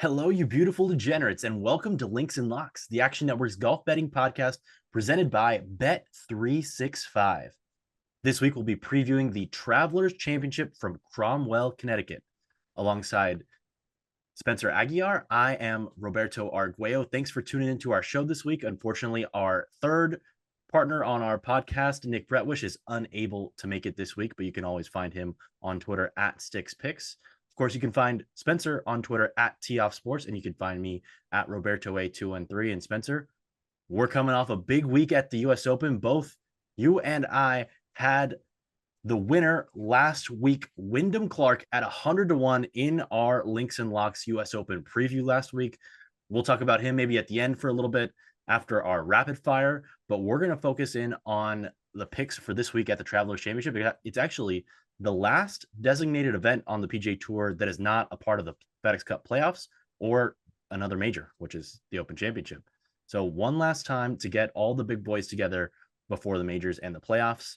Hello, you beautiful degenerates, and welcome to Links and Locks, the Action Network's golf betting podcast presented by Bet365. This week, we'll be previewing the Travelers Championship from Cromwell, Connecticut. Alongside Spencer Aguiar, I am Roberto Arguello. Thanks for tuning into our show this week. Unfortunately, our third partner on our podcast, Nick Bretwish, is unable to make it this week, but you can always find him on Twitter at SticksPicks. Of course, you can find Spencer on Twitter at TOffSports, and you can find me at RobertoA213. And Spencer, we're coming off a big week at the U.S. Open. Both you and I had the winner last week, Wyndham Clark, at 100-1 in our Links and Locks U.S. Open preview last week. We'll talk about him maybe at the end for a little bit after our rapid fire, but we're going to focus in on the picks for this week at the Travelers Championship. It's actually the last designated event on the PGA Tour that is not a part of the FedEx Cup playoffs or another major, which is the Open Championship. So one last time to get all the big boys together before the majors and the playoffs.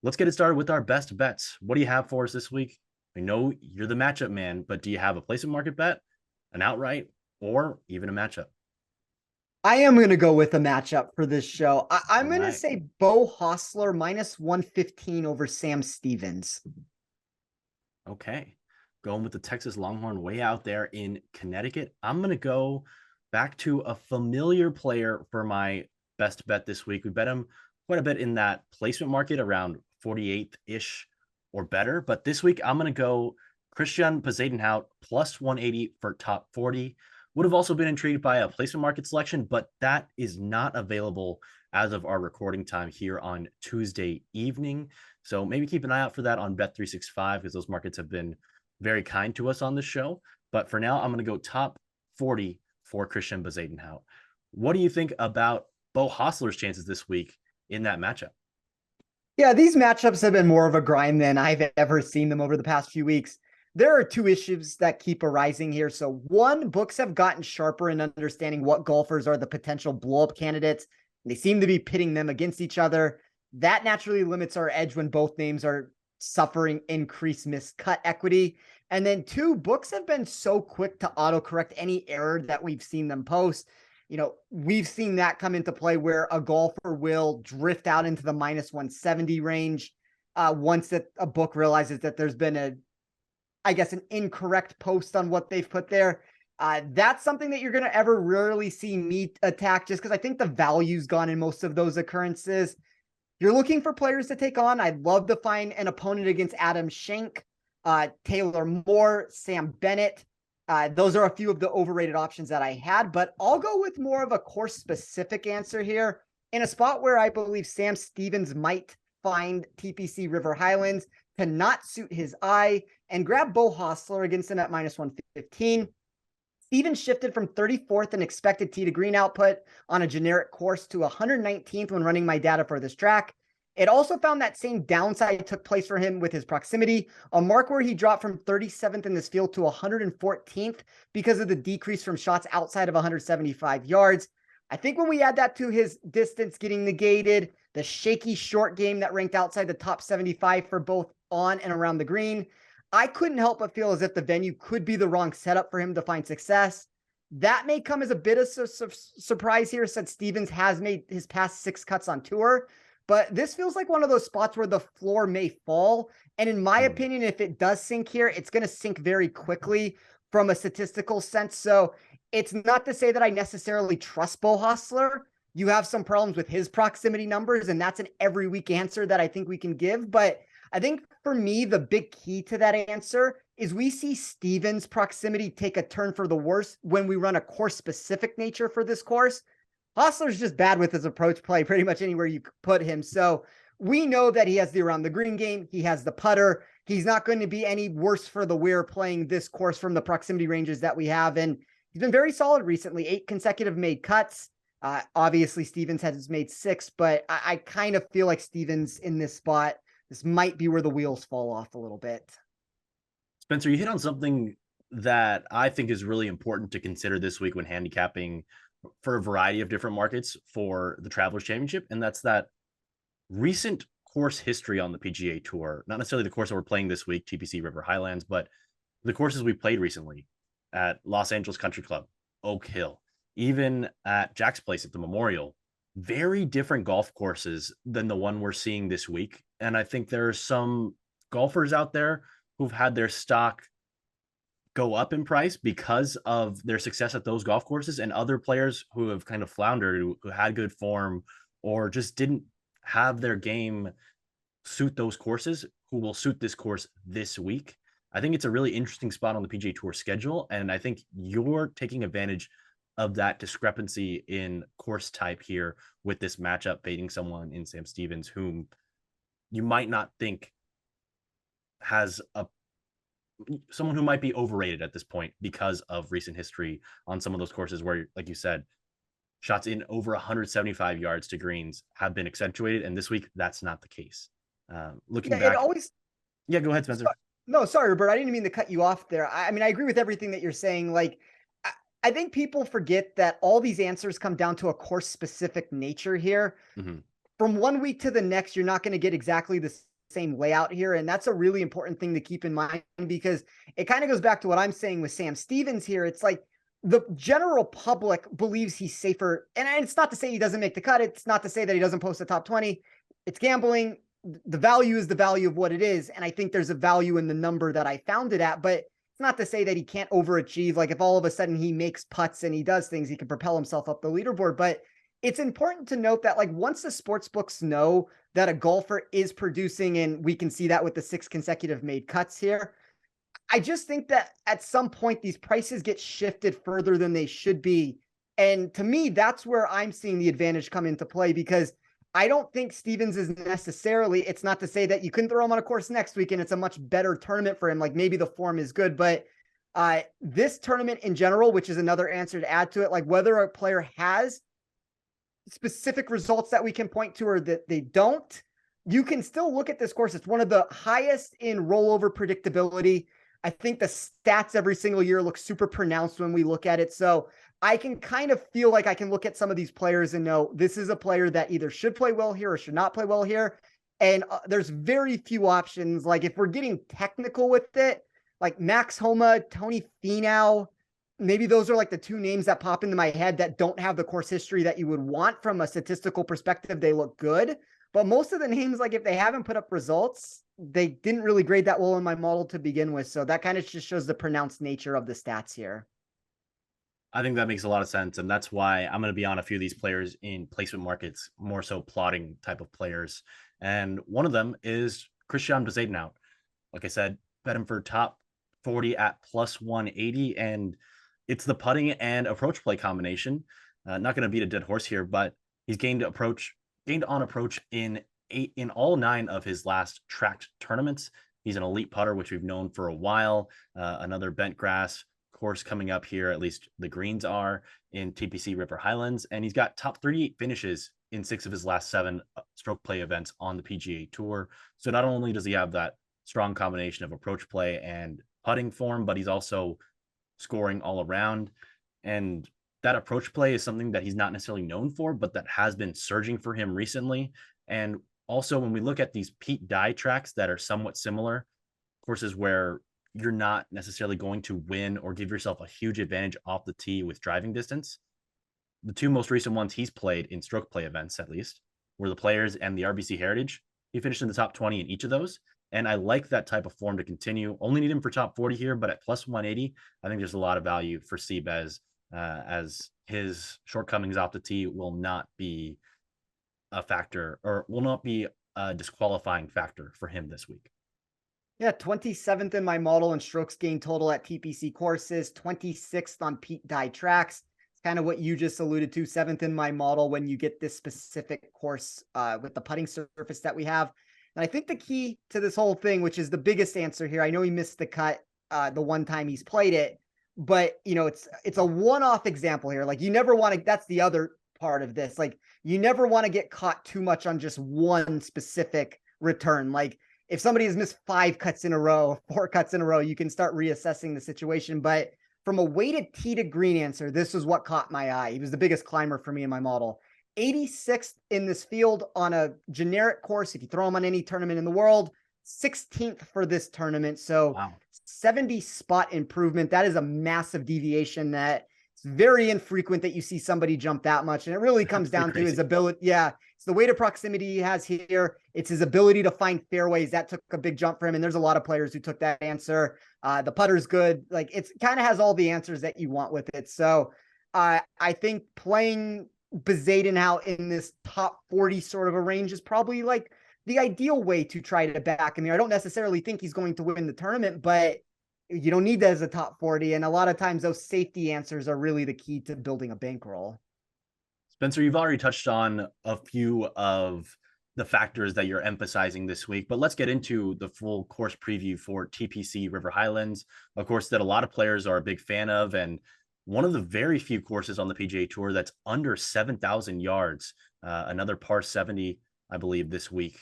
Let's get it started with our best bets. What do you have for us this week? I know you're the matchup man, but do you have a placement market bet, an outright, or even a matchup? I am going to go with a matchup for this show. I'm going to Right. say Bo Hostler minus 115 over Sam Stevens. Okay. Going with the Texas Longhorn way out there in Connecticut. I'm going to go back to a familiar player for my best bet this week. We bet him quite a bit in that placement market around 48th-ish or better. But this week, I'm going to go Christian Bezuidenhout plus 180 for top 40. Would have also been intrigued by a placement market selection, but that is not available as of our recording time here on Tuesday evening. So maybe keep an eye out for that on Bet365 because those markets have been very kind to us on this show. But for now, I'm going to go top 40 for Christian Bezuidenhout. What do you think about Bo Hostler's chances this week in that matchup? Yeah, these matchups have been more of a grind than I've ever seen them over the past few weeks. There are two issues that keep arising here. So one, books have gotten sharper in understanding what golfers are the potential blow-up candidates. They seem to be pitting them against each other. That naturally limits our edge when both names are suffering increased miscut equity. And then two, books have been so quick to autocorrect any error that we've seen them post. We've seen that come into play where a golfer will drift out into the minus 170 range once that a book realizes that there's been an incorrect post on what they've put there. That's something that you're going to ever rarely see me attack just because I think the value's gone in most of those occurrences. You're looking for players to take on. I'd love to find an opponent against Adam Schenk, Taylor Moore, Sam Bennett. Those are a few of the overrated options that I had, but I'll go with more of a course-specific answer here in a spot where I believe Sam Stevens might find TPC River Highlands to not suit his eye and grab Bo Hostler against him at minus 115. Stevens shifted from 34th in expected tee to green output on a generic course to 119th when running my data for this track. It also found that same downside took place for him with his proximity, a mark where he dropped from 37th in this field to 114th because of the decrease from shots outside of 175 yards. I think when we add that to his distance getting negated, the shaky short game that ranked outside the top 75 for both on and around the green, I couldn't help but feel as if the venue could be the wrong setup for him to find success. That may come as a bit of surprise here since Stevens has made his past 6 cuts on tour, but this feels like one of those spots where the floor may fall. And in my opinion, if it does sink here, it's going to sink very quickly from a statistical sense. So it's not to say that I necessarily trust Bo Hostler. You have some problems with his proximity numbers, and that's an every week answer that I think we can give. But I think for me, the big key to that answer is we see Stevens' proximity take a turn for the worse when we run a course-specific nature for this course. Hostler's just bad with his approach play pretty much anywhere you put him. So we know that he has the around the green game. He has the putter. He's not going to be any worse for the wear playing this course from the proximity ranges that we have. And he's been very solid recently, 8 consecutive made cuts. Obviously, Stevens has made 6, but I kind of feel like Stevens in this spot, this might be where the wheels fall off a little bit. Spencer, you hit on something that I think is really important to consider this week when handicapping for a variety of different markets for the Travelers Championship, and that's that recent course history on the PGA Tour. Not necessarily the course that we're playing this week, TPC River Highlands, but the courses we played recently. at Los Angeles Country Club, Oak Hill, even at Jack's Place at the Memorial, very different golf courses than the one we're seeing this week. And I think there are some golfers out there who've had their stock go up in price because of their success at those golf courses, and other players who have kind of floundered, who had good form or just didn't have their game suit those courses, who will suit this course this week. I think it's a really interesting spot on the PGA Tour schedule, and I think you're taking advantage of that discrepancy in course type here with this matchup, fading someone in Sam Stevens whom you might not think has someone who might be overrated at this point because of recent history on some of those courses where, like you said, shots in over 175 yards to greens have been accentuated, and this week that's not the case. Looking back, yeah, go ahead, Spencer. No, sorry, Robert, I didn't mean to cut you off there. I mean, I agree with everything that you're saying. Like, I think people forget that all these answers come down to a course specific nature here. Mm-hmm. From one week to the next, you're not going to get exactly the same layout here. And that's a really important thing to keep in mind, because it kind of goes back to what I'm saying with Sam Stevens here. It's like the general public believes he's safer. And it's not to say he doesn't make the cut. It's not to say that he doesn't post a top 20. It's gambling. The value is the value of what it is. And I think there's a value in the number that I found it at, but it's not to say that he can't overachieve. Like if all of a sudden he makes putts and he does things, he can propel himself up the leaderboard. But it's important to note that, like, once the sports books know that a golfer is producing, and we can see that with the 6 consecutive made cuts here, I just think that at some point these prices get shifted further than they should be. And to me, that's where I'm seeing the advantage come into play, because I don't think Stevens is necessarily, it's not to say that you couldn't throw him on a course next week and it's a much better tournament for him. Like maybe the form is good, but this tournament in general, which is another answer to add to it, like whether a player has specific results that we can point to or that they don't, you can still look at this course. It's one of the highest in rollover predictability. I think the stats every single year look super pronounced when we look at it. So I can kind of feel like I can look at some of these players and know this is a player that either should play well here or should not play well here. And there's very few options. Like if we're getting technical with it, like Max Homa, Tony Finau, maybe those are like the 2 names that pop into my head that don't have the course history that you would want from a statistical perspective. They look good, but most of the names, like if they haven't put up results, they didn't really grade that well in my model to begin with. So that kind of just shows the pronounced nature of the stats here. I think that makes a lot of sense. And that's why I'm going to be on a few of these players in placement markets, more so plotting type of players. And one of them is Christian Bezuidenhout. Like I said, bet him for top 40 at plus 180. And it's the putting and approach play combination. Not going to beat a dead horse here, but he's gained on approach in all 9 of his last tracked tournaments. He's an elite putter, which we've known for a while. Another bent grass course coming up here, at least the greens are, in TPC River Highlands. And he's got top 38 finishes in 6 of his last 7 stroke play events on the PGA Tour. So not only does he have that strong combination of approach play and putting form, but he's also scoring all around. And that approach play is something that he's not necessarily known for, but that has been surging for him recently. And also when we look at these Pete Dye tracks that are somewhat similar, courses where you're not necessarily going to win or give yourself a huge advantage off the tee with driving distance, the 2 most recent ones he's played in stroke play events, at least, were the Players and the RBC Heritage. He finished in the top 20 in each of those. And I like that type of form to continue. Only need him for top 40 here, but at plus 180, I think there's a lot of value for Seabez, as his shortcomings off the tee will not be a factor, or will not be a disqualifying factor for him this week. Yeah, 27th in my model in strokes gained total at TPC courses, 26th on Pete Dye tracks. It's kind of what you just alluded to, 7th in my model when you get this specific course with the putting surface that we have. And I think the key to this whole thing, which is the biggest answer here, I know he missed the cut the one time he's played it, but you know, it's a one-off example here. Like you never want to, that's the other part of this. Like you never want to get caught too much on just one specific return. Like if somebody has missed 5 cuts in a row, 4 cuts in a row, you can start reassessing the situation. But from a weighted tee to green answer, this is what caught my eye. He was the biggest climber for me in my model. 86th in this field on a generic course. If you throw him on any tournament in the world, 16th for this tournament. So Wow. 70 spot improvement. That is a massive deviation that it's very infrequent that you see somebody jump that much. And it really comes That's pretty down to his crazy. ability. Yeah. It's the weight of proximity he has here. It's his ability to find fairways. That took a big jump for him. And there's a lot of players who took that answer. The putter's good. Like it's kind of has all the answers that you want with it. So I think playing Bezaden out in this top 40 sort of a range is probably like the ideal way to try to back him here. I don't necessarily think he's going to win the tournament, but you don't need that as a top 40. And a lot of times those safety answers are really the key to building a bankroll. Spencer, you've already touched on a few of the factors that you're emphasizing this week, but let's get into the full course preview for TPC River Highlands, a course that a lot of players are a big fan of, and one of the very few courses on the PGA Tour that's under 7,000 yards, another par 70, I believe, this week.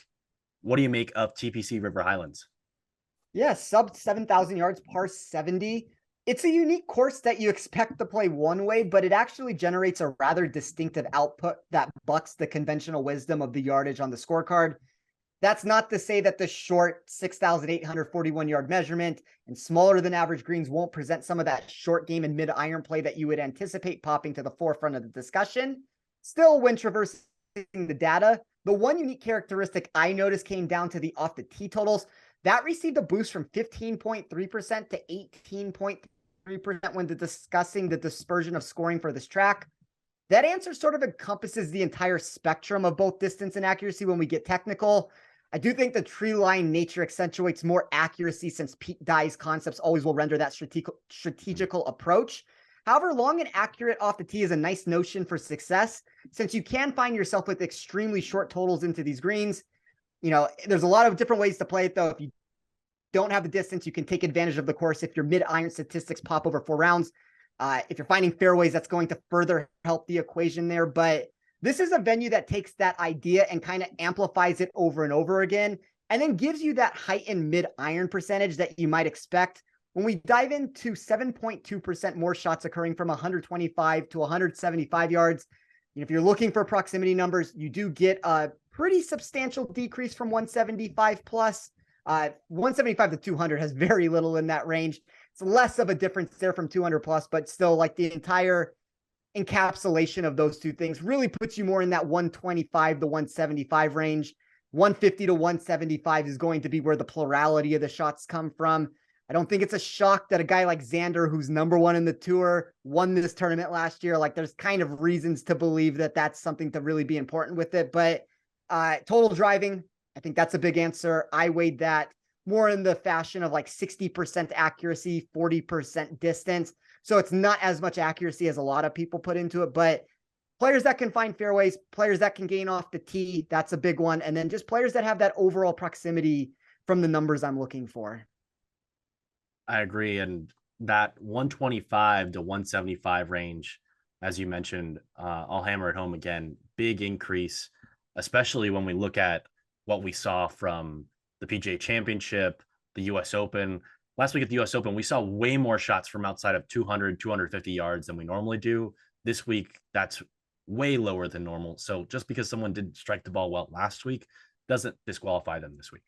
What do you make of TPC River Highlands? Yeah, sub 7,000 yards, par 70. It's a unique course that you expect to play one way, but it actually generates a rather distinctive output that bucks the conventional wisdom of the yardage on the scorecard. That's not to say that the short 6,841 yard measurement and smaller than average greens won't present some of that short game and mid iron play that you would anticipate popping to the forefront of the discussion. Still, when traversing the data, the one unique characteristic I noticed came down to the off the tee totals. That received a boost from 15.3% to 18.3% when discussing the dispersion of scoring for this track. That answer sort of encompasses the entire spectrum of both distance and accuracy when we get technical. I do think the tree line nature accentuates more accuracy since Pete Dye's concepts always will render that strategical approach. However, long and accurate off the tee is a nice notion for success since you can find yourself with extremely short totals into these greens. You know, there's a lot of different ways to play it though. If you don't have the distance, you can take advantage of the course. If your mid-iron statistics pop over 4 rounds, if you're finding fairways, that's going to further help the equation there. But this is a venue that takes that idea and kind of amplifies it over and over again, and then gives you that heightened mid-iron percentage that you might expect. When we dive into 7.2% more shots occurring from 125 to 175 yards, if you're looking for proximity numbers, you do get a pretty substantial decrease from 175 plus. 175 to 200 has very little in that range. It's less of a difference there from 200 plus, but still like the entire encapsulation of those two things really puts you more in that 125 to 175 range. 150 to 175 is going to be where the plurality of the shots come from. I don't think it's a shock that a guy like Xander, who's #1 in the tour, won this tournament last year. Like there's kind of reasons to believe that that's something to really be important with it. But total driving, I think that's a big answer. I weighed that more in the fashion of like 60% accuracy, 40% distance. So it's not as much accuracy as a lot of people put into it, but players that can find fairways, players that can gain off the tee, that's a big one. And then just players that have that overall proximity from the numbers I'm looking for. I agree. And that 125 to 175 range, as you mentioned, I'll hammer it home again. Big increase, especially when we look at what we saw from the PGA Championship, the US Open. Last week at the US Open, we saw way more shots from outside of 200, 250 yards than we normally do. This week, that's way lower than normal. So just because someone didn't strike the ball well last week doesn't disqualify them this week.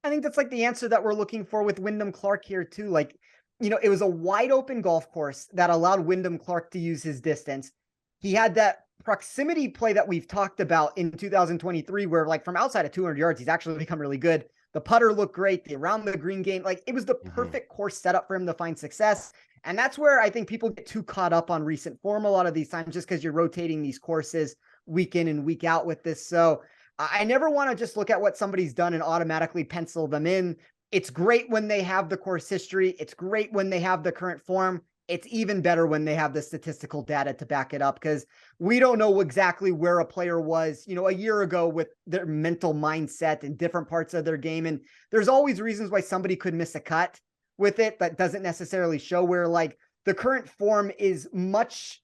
I think that's like the answer that we're looking for with Wyndham Clark here too. Like, it was a wide open golf course that allowed Wyndham Clark to use his distance. He had that proximity play that we've talked about in 2023, where like from outside of 200 yards, he's actually become really good. The putter looked great. The around the green game, like it was the perfect course setup for him to find success. And that's where I think people get too caught up on recent form a lot of these times, just because you're rotating these courses week in and week out with this. So I never want to just look at what somebody's done and automatically pencil them in. It's great when they have the course history. It's great when they have the current form. It's even better when they have the statistical data to back it up, because we don't know exactly where a player was, a year ago with their mental mindset and different parts of their game. And there's always reasons why somebody could miss a cut with it that doesn't necessarily show, where like the current form is much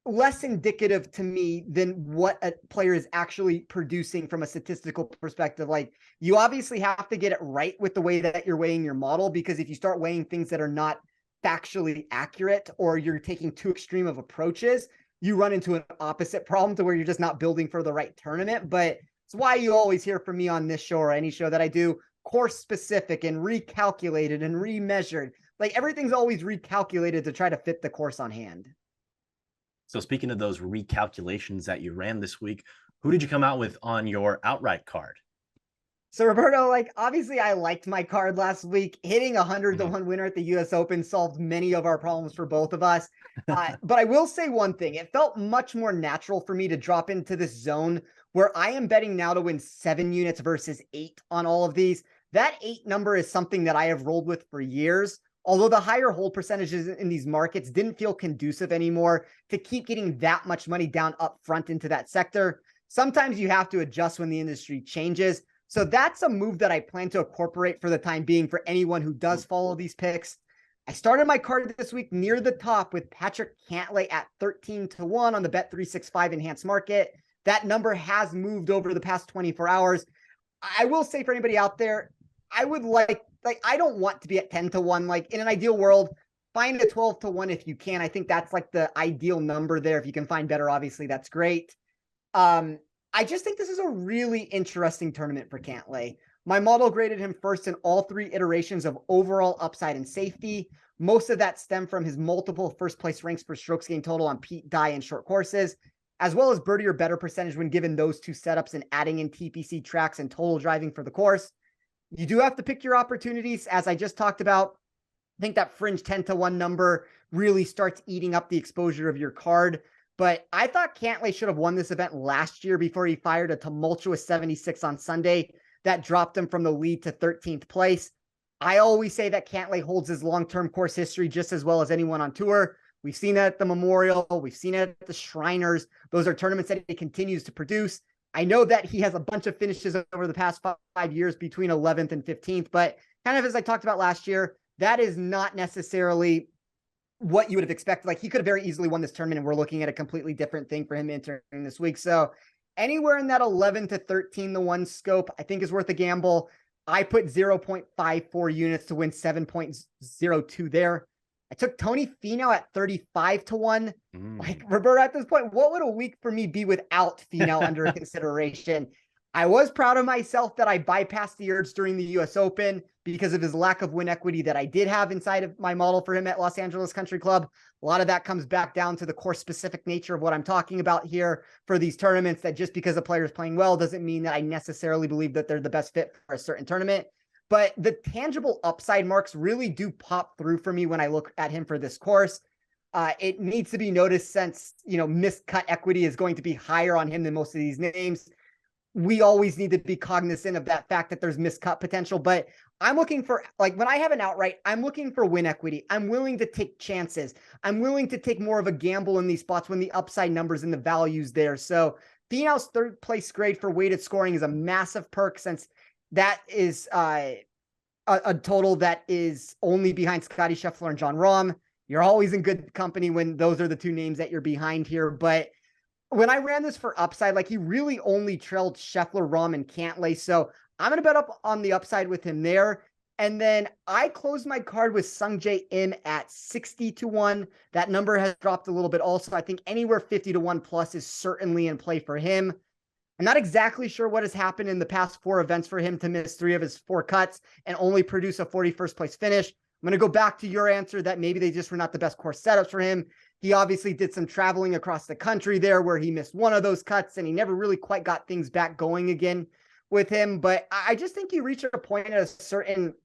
less indicative to me than what a player is actually producing from a statistical perspective. Like you obviously have to get it right with the way that you're weighing your model, because if you start weighing things that are not factually accurate, or you're taking too extreme of approaches, you run into an opposite problem to where you're just not building for the right tournament. But it's why you always hear from me on this show or any show that I do. course specific and recalculated and remeasured. Like everything's always recalculated to try to fit the course on hand. So speaking of those recalculations that you ran this week, who did you come out with on your outright card? So Roberto, like obviously I liked my card last week. Hitting 100 to 1 winner at the US Open solved many of our problems for both of us. But I will say one thing. It felt much more natural for me to drop into this zone where I am betting now to win 7 units versus 8 on all of these. That 8 number is something that I have rolled with for years. Although the higher hold percentages in these markets didn't feel conducive anymore to keep getting that much money down up front into that sector. Sometimes you have to adjust when the industry changes. So that's a move that I plan to incorporate for the time being for anyone who does follow these picks. I started my card this week near the top with Patrick Cantlay at 13 to 1 on the Bet365 enhanced market. That number has moved over the past 24 hours. I will say for anybody out there, I would like I don't want to be at 10 to 1. Like in an ideal world, find a 12 to 1 if you can. I think that's like the ideal number there. If you can find better, obviously that's great. I just think this is a really interesting tournament for Cantlay. My model graded him first in all 3 iterations of overall upside and safety. Most of that stemmed from his multiple first place ranks per strokes gained total on Pete Dye and short courses, as well as birdie or better percentage when given those 2 setups and adding in TPC tracks and total driving for the course. You do have to pick your opportunities, as I just talked about. I think that fringe 10 to 1 number really starts eating up the exposure of your card. But I thought Cantlay should have won this event last year before he fired a tumultuous 76 on Sunday that dropped him from the lead to 13th place. I always say that Cantlay holds his long-term course history just as well as anyone on tour. We've seen it at the Memorial. We've seen it at the Shriners. Those are tournaments that he continues to produce. I know that he has a bunch of finishes over the past 5 years between 11th and 15th, but kind of as I talked about last year, that is not necessarily what you would have expected. Like he could have very easily won this tournament, and we're looking at a completely different thing for him entering this week. So anywhere in that 11 to 13 to 1 scope, I think is worth a gamble. I put 0.54 units to win 7.02 there. I took Tony Finau at 35 to 1. Like Roberto, at this point, what would a week for me be without Finau under consideration? I was proud of myself that I bypassed the urge during the US Open because of his lack of win equity that I did have inside of my model for him at Los Angeles Country Club. A lot of that comes back down to the course specific nature of what I'm talking about here for these tournaments, that just because a player is playing well doesn't mean that I necessarily believe that they're the best fit for a certain tournament. But the tangible upside marks really do pop through for me when I look at him for this course. It needs to be noticed since, missed cut equity is going to be higher on him than most of these names. We always need to be cognizant of that fact that there's miscut potential, but I'm looking for, like when I have an outright, I'm looking for win equity. I'm willing to take chances. I'm willing to take more of a gamble in these spots when the upside numbers and the values there. So Finau's 3rd place grade for weighted scoring is a massive perk, since that is a total that is only behind Scotty Scheffler and John Rahm. You're always in good company when those are the 2 names that you're behind here, but when I ran this for upside, like he really only trailed Scheffler, Rahm, and Cantlay. So I'm going to bet up on the upside with him there. And then I closed my card with Sungjae Im at 60 to 1. That number has dropped a little bit also. I think anywhere 50 to 1 plus is certainly in play for him. I'm not exactly sure what has happened in the past 4 events for him to miss 3 of his 4 cuts and only produce a 41st place finish. I'm going to go back to your answer that maybe they just were not the best course setups for him. He obviously did some traveling across the country there where he missed 1 of those cuts and he never really quite got things back going again with him. But I just think you reach a point at a certain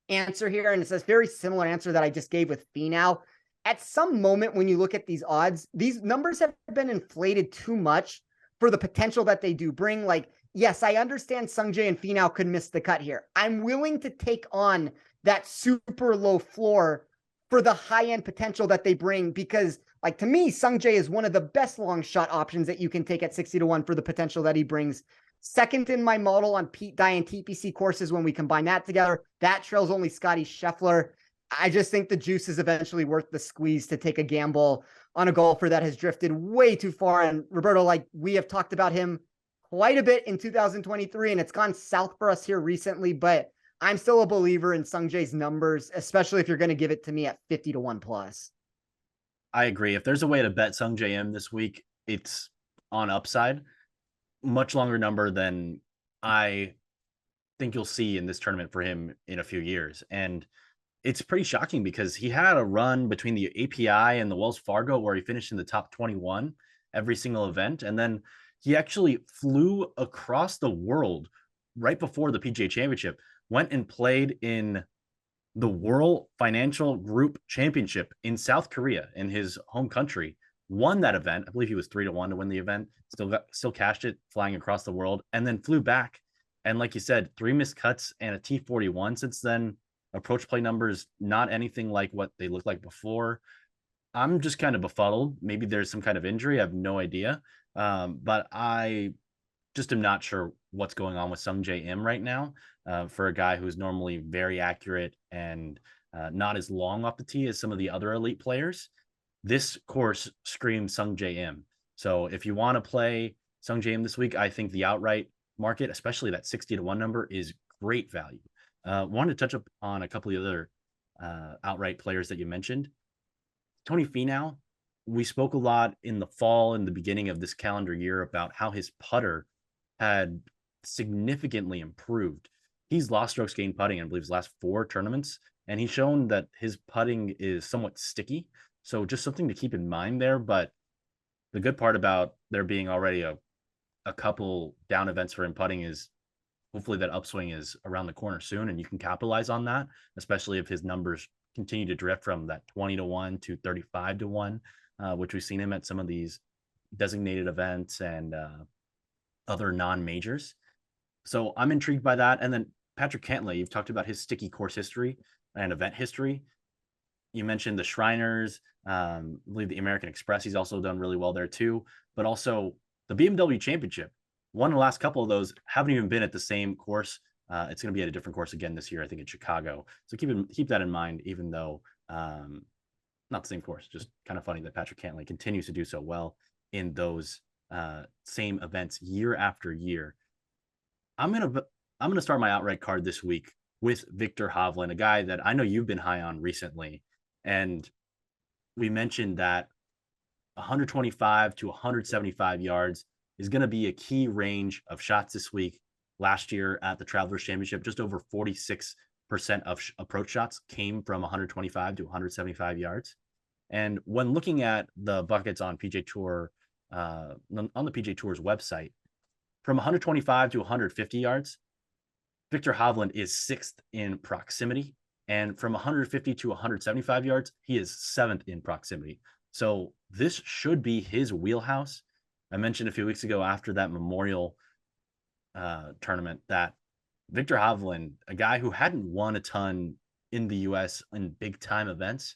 answer here, and it's a very similar answer that I just gave with Finau. At some moment when you look at these odds, these numbers have been inflated too much for the potential that they do bring. Like, yes, I understand Sungjae and Finau could miss the cut here. I'm willing to take on that super low floor for the high-end potential that they bring, because like to me, Sungjae is one of the best long shot options that you can take at 60 to 1 for the potential that he brings. Second in my model on Pete Dye and TPC courses, when we combine that together, that trails only Scotty Scheffler. I just think the juice is eventually worth the squeeze to take a gamble on a golfer that has drifted way too far. And Roberto, like we have talked about him quite a bit in 2023, and it's gone south for us here recently, but I'm still a believer in Sungjae's numbers, especially if you're going to give it to me at 50 to 1 plus. I agree. If there's a way to bet Sungjae Im this week, it's on upside. Much longer number than I think you'll see in this tournament for him in a few years. And it's pretty shocking because he had a run between the API and the Wells Fargo where he finished in the top 21 every single event. And then he actually flew across the world right before the PGA Championship, went and played in the World Financial Group Championship in South Korea in his home country, won that event. I believe he was 3-1 to win the event, still cashed it flying across the world, and then flew back. And like you said, 3 missed cuts and a T41 since then. Approach play numbers, not anything like what they looked like before. I'm just kind of befuddled. Maybe there's some kind of injury. I have no idea. But I just am not sure what's going on with Sung J M right now for a guy who's normally very accurate and not as long off the tee as some of the other elite players. This course screams Sung J M. So if you want to play Sung J M this week, I think the outright market, especially that 60-1 number, is great value. Wanted to touch up on a couple of the other outright players that you mentioned. Tony Finau, we spoke a lot in the fall and the beginning of this calendar year about how his putter had significantly improved. He's lost strokes gained putting, I believe, his last 4 tournaments, and he's shown that his putting is somewhat sticky. So just something to keep in mind there. But the good part about there being already a couple down events for him putting is hopefully that upswing is around the corner soon and you can capitalize on that, especially if his numbers continue to drift from that 20-1 to 35-1, which we've seen him at some of these designated events and other non-majors. So I'm intrigued by that. And then Patrick Cantlay, you've talked about his sticky course history and event history. You mentioned the Shriners, I believe the American Express. He's also done really well there too, but also the BMW Championship. Won the last couple of those, haven't even been at the same course. It's going to be at a different course again this year, I think in Chicago. So keep that in mind, even though not the same course. Just kind of funny that Patrick Cantlay continues to do so well in those same events year after year. I'm gonna start my outright card this week with Viktor Hovland, a guy that I know you've been high on recently, and we mentioned that 125 to 175 yards is going to be a key range of shots this week. Last year at the Travelers Championship, just over 46% of approach shots came from 125 to 175 yards. And when looking at the buckets on PGA Tour, on the PGA Tour's website, from 125 to 150 yards, Viktor Hovland is 6th in proximity. And from 150 to 175 yards, he is 7th in proximity. So this should be his wheelhouse. I mentioned a few weeks ago after that Memorial tournament that Viktor Hovland, a guy who hadn't won a ton in the U.S. in big time events,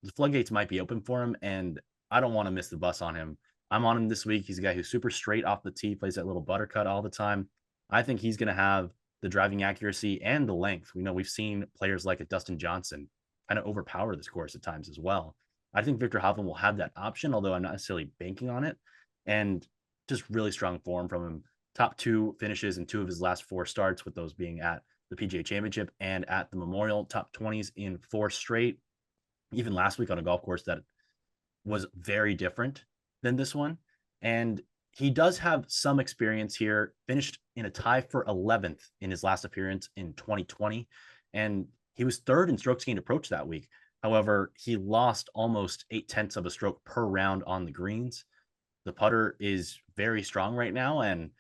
the floodgates might be open for him, and I don't want to miss the bus on him. I'm on him this week. He's a guy who's super straight off the tee, plays that little buttercut all the time. I think he's going to have the driving accuracy and the length. We know we've seen players like a Dustin Johnson kind of overpower this course at times as well. I think Viktor Hovland will have that option, although I'm not necessarily banking on it. And just really strong form from him. Top 2 finishes in 2 of his last 4 starts, with those being at the PGA Championship and at the Memorial. Top 20s in 4 straight. Even last week on a golf course that was very different than this one. And he does have some experience here, finished in a tie for 11th in his last appearance in 2020. And he was 3rd in strokes gained approach that week. However, he lost almost 0.8 of a stroke per round on the greens. The putter is very strong right now. And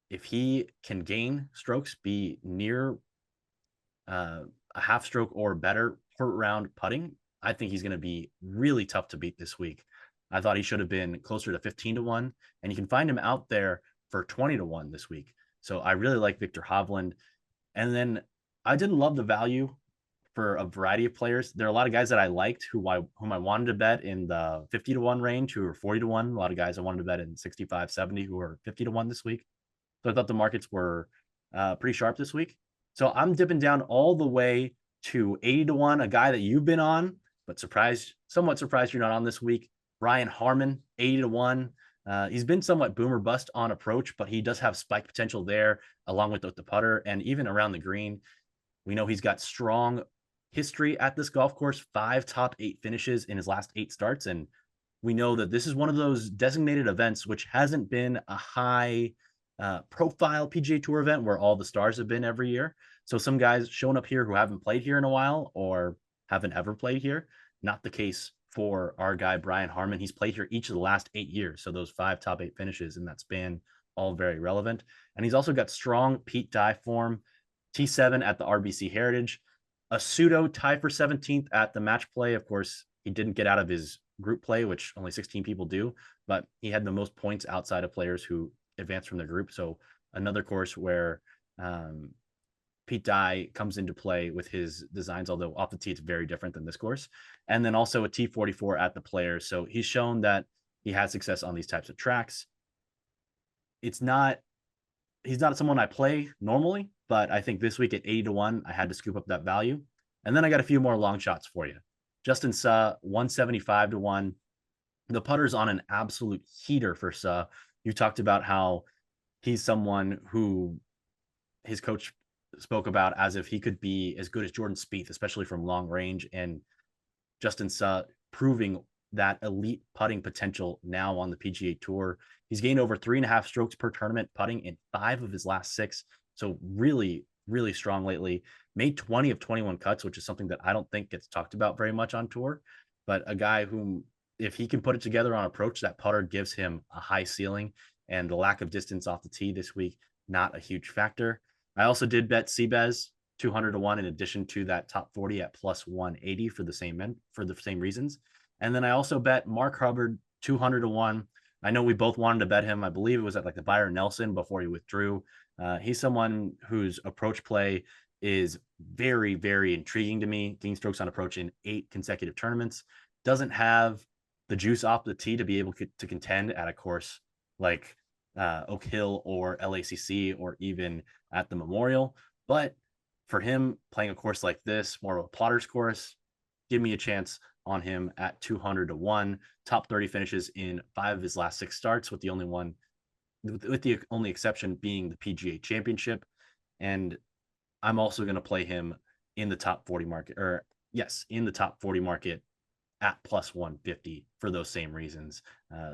if he can gain strokes, be near a half stroke or better per round putting, I think he's going to be really tough to beat this week. I thought he should have been closer to 15-1, and you can find him out there for 20-1 this week. So I really like Viktor Hovland. And then I didn't love the value for a variety of players. There are a lot of guys that I liked whom I wanted to bet in the 50-1 range who are 40-1. A lot of guys I wanted to bet in 65, 70 who are 50-1 this week. So I thought the markets were pretty sharp this week. So I'm dipping down all the way to 80-1, a guy that you've been on, but somewhat surprised you're not on this week. Brian Harman, 80-1. He's been somewhat boomer bust on approach, but he does have spike potential there, along with the putter and even around the green. We know he's got strong history at this golf course, 5 top 8 finishes in his last 8 starts. And we know that this is one of those designated events which hasn't been a high profile PGA Tour event where all the stars have been every year. So some guys showing up here who haven't played here in a while or haven't ever played here. Not the case for our guy, Brian Harman. He's played here each of the last 8 years. So those 5 top 8 finishes in that span, all very relevant. And he's also got strong Pete Dye form, T7 at the RBC Heritage, a pseudo tie for 17th at the match play. Of course, he didn't get out of his group play, which only 16 people do, but he had the most points outside of players who advanced from the group. So another course where Pete Dye comes into play with his designs, although off the tee it's very different than this course. And then also a T44 at the Players. So he's shown that he has success on these types of tracks. He's not someone I play normally, but I think this week at 80-1, I had to scoop up that value. And then I got a few more long shots for you. Justin Suh, 175-1. The putter's on an absolute heater for Suh. You talked about how he's someone who his coach spoke about as if he could be as good as Jordan Spieth, especially from long range. And Justin Suh proving that elite putting potential now on the PGA Tour. He's gained over 3.5 strokes per tournament putting in 5 of his last 6. So really, really strong lately. Made 20 of 21 cuts, which is something that I don't think gets talked about very much on tour. But a guy whom, if he can put it together on approach, that putter gives him a high ceiling. And the lack of distance off the tee this week, not a huge factor. I also did bet Seabez 200-1 in addition to that top 40 at plus 180 for the same reasons. And then I also bet Mark Hubbard 200-1. I know we both wanted to bet him. I believe it was at like the Byron Nelson before he withdrew. He's someone whose approach play is very, very intriguing to me. Gain strokes on approach in 8 consecutive tournaments. Doesn't have the juice off the tee to be able to contend at a course like Oak Hill or LACC or even at the Memorial. But for him playing a course like this, more of a plotter's course, give me a chance on him at 200-1. Top 30 finishes in 5 of his last 6 starts, with the only exception being the PGA Championship. And I'm also going to play him in the top 40 market, in the top 40 market at plus 150 for those same reasons.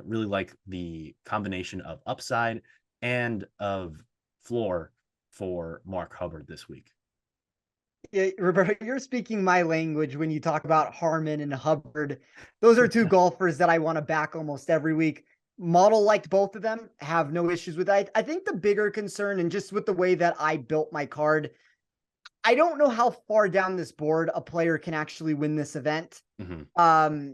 Really like the combination of upside and of floor for Mark Hubbard this week. Yeah, Roberto, you're speaking my language when you talk about Harman and Hubbard. Those are 2 golfers that I want to back almost every week. Model liked both of them, have no issues with that. I think the bigger concern, and just with the way that I built my card, I don't know how far down this board a player can actually win this event. Mm-hmm.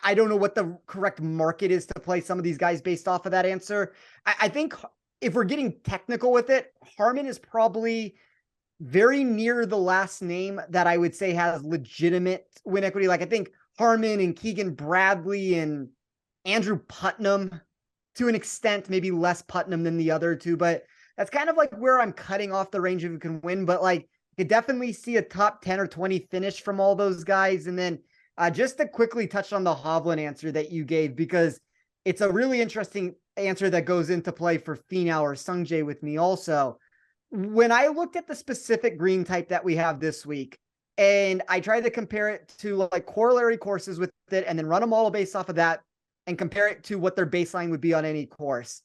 I don't know what the correct market is to play some of these guys based off of that answer. I think if we're getting technical with it, Harman is probably very near the last name that I would say has legitimate win equity. Like I think Harman and Keegan Bradley and Andrew Putnam to an extent, maybe less Putnam than the other 2, but that's kind of like where I'm cutting off the range of who can win. But like you could definitely see a top 10 or 20 finish from all those guys. And then just to quickly touch on the Hovland answer that you gave, because it's a really interesting answer that goes into play for Finau or Sungjae with me also. When I looked at the specific green type that we have this week, and I tried to compare it to like corollary courses with it, and then run them all based off of that and compare it to what their baseline would be on any course.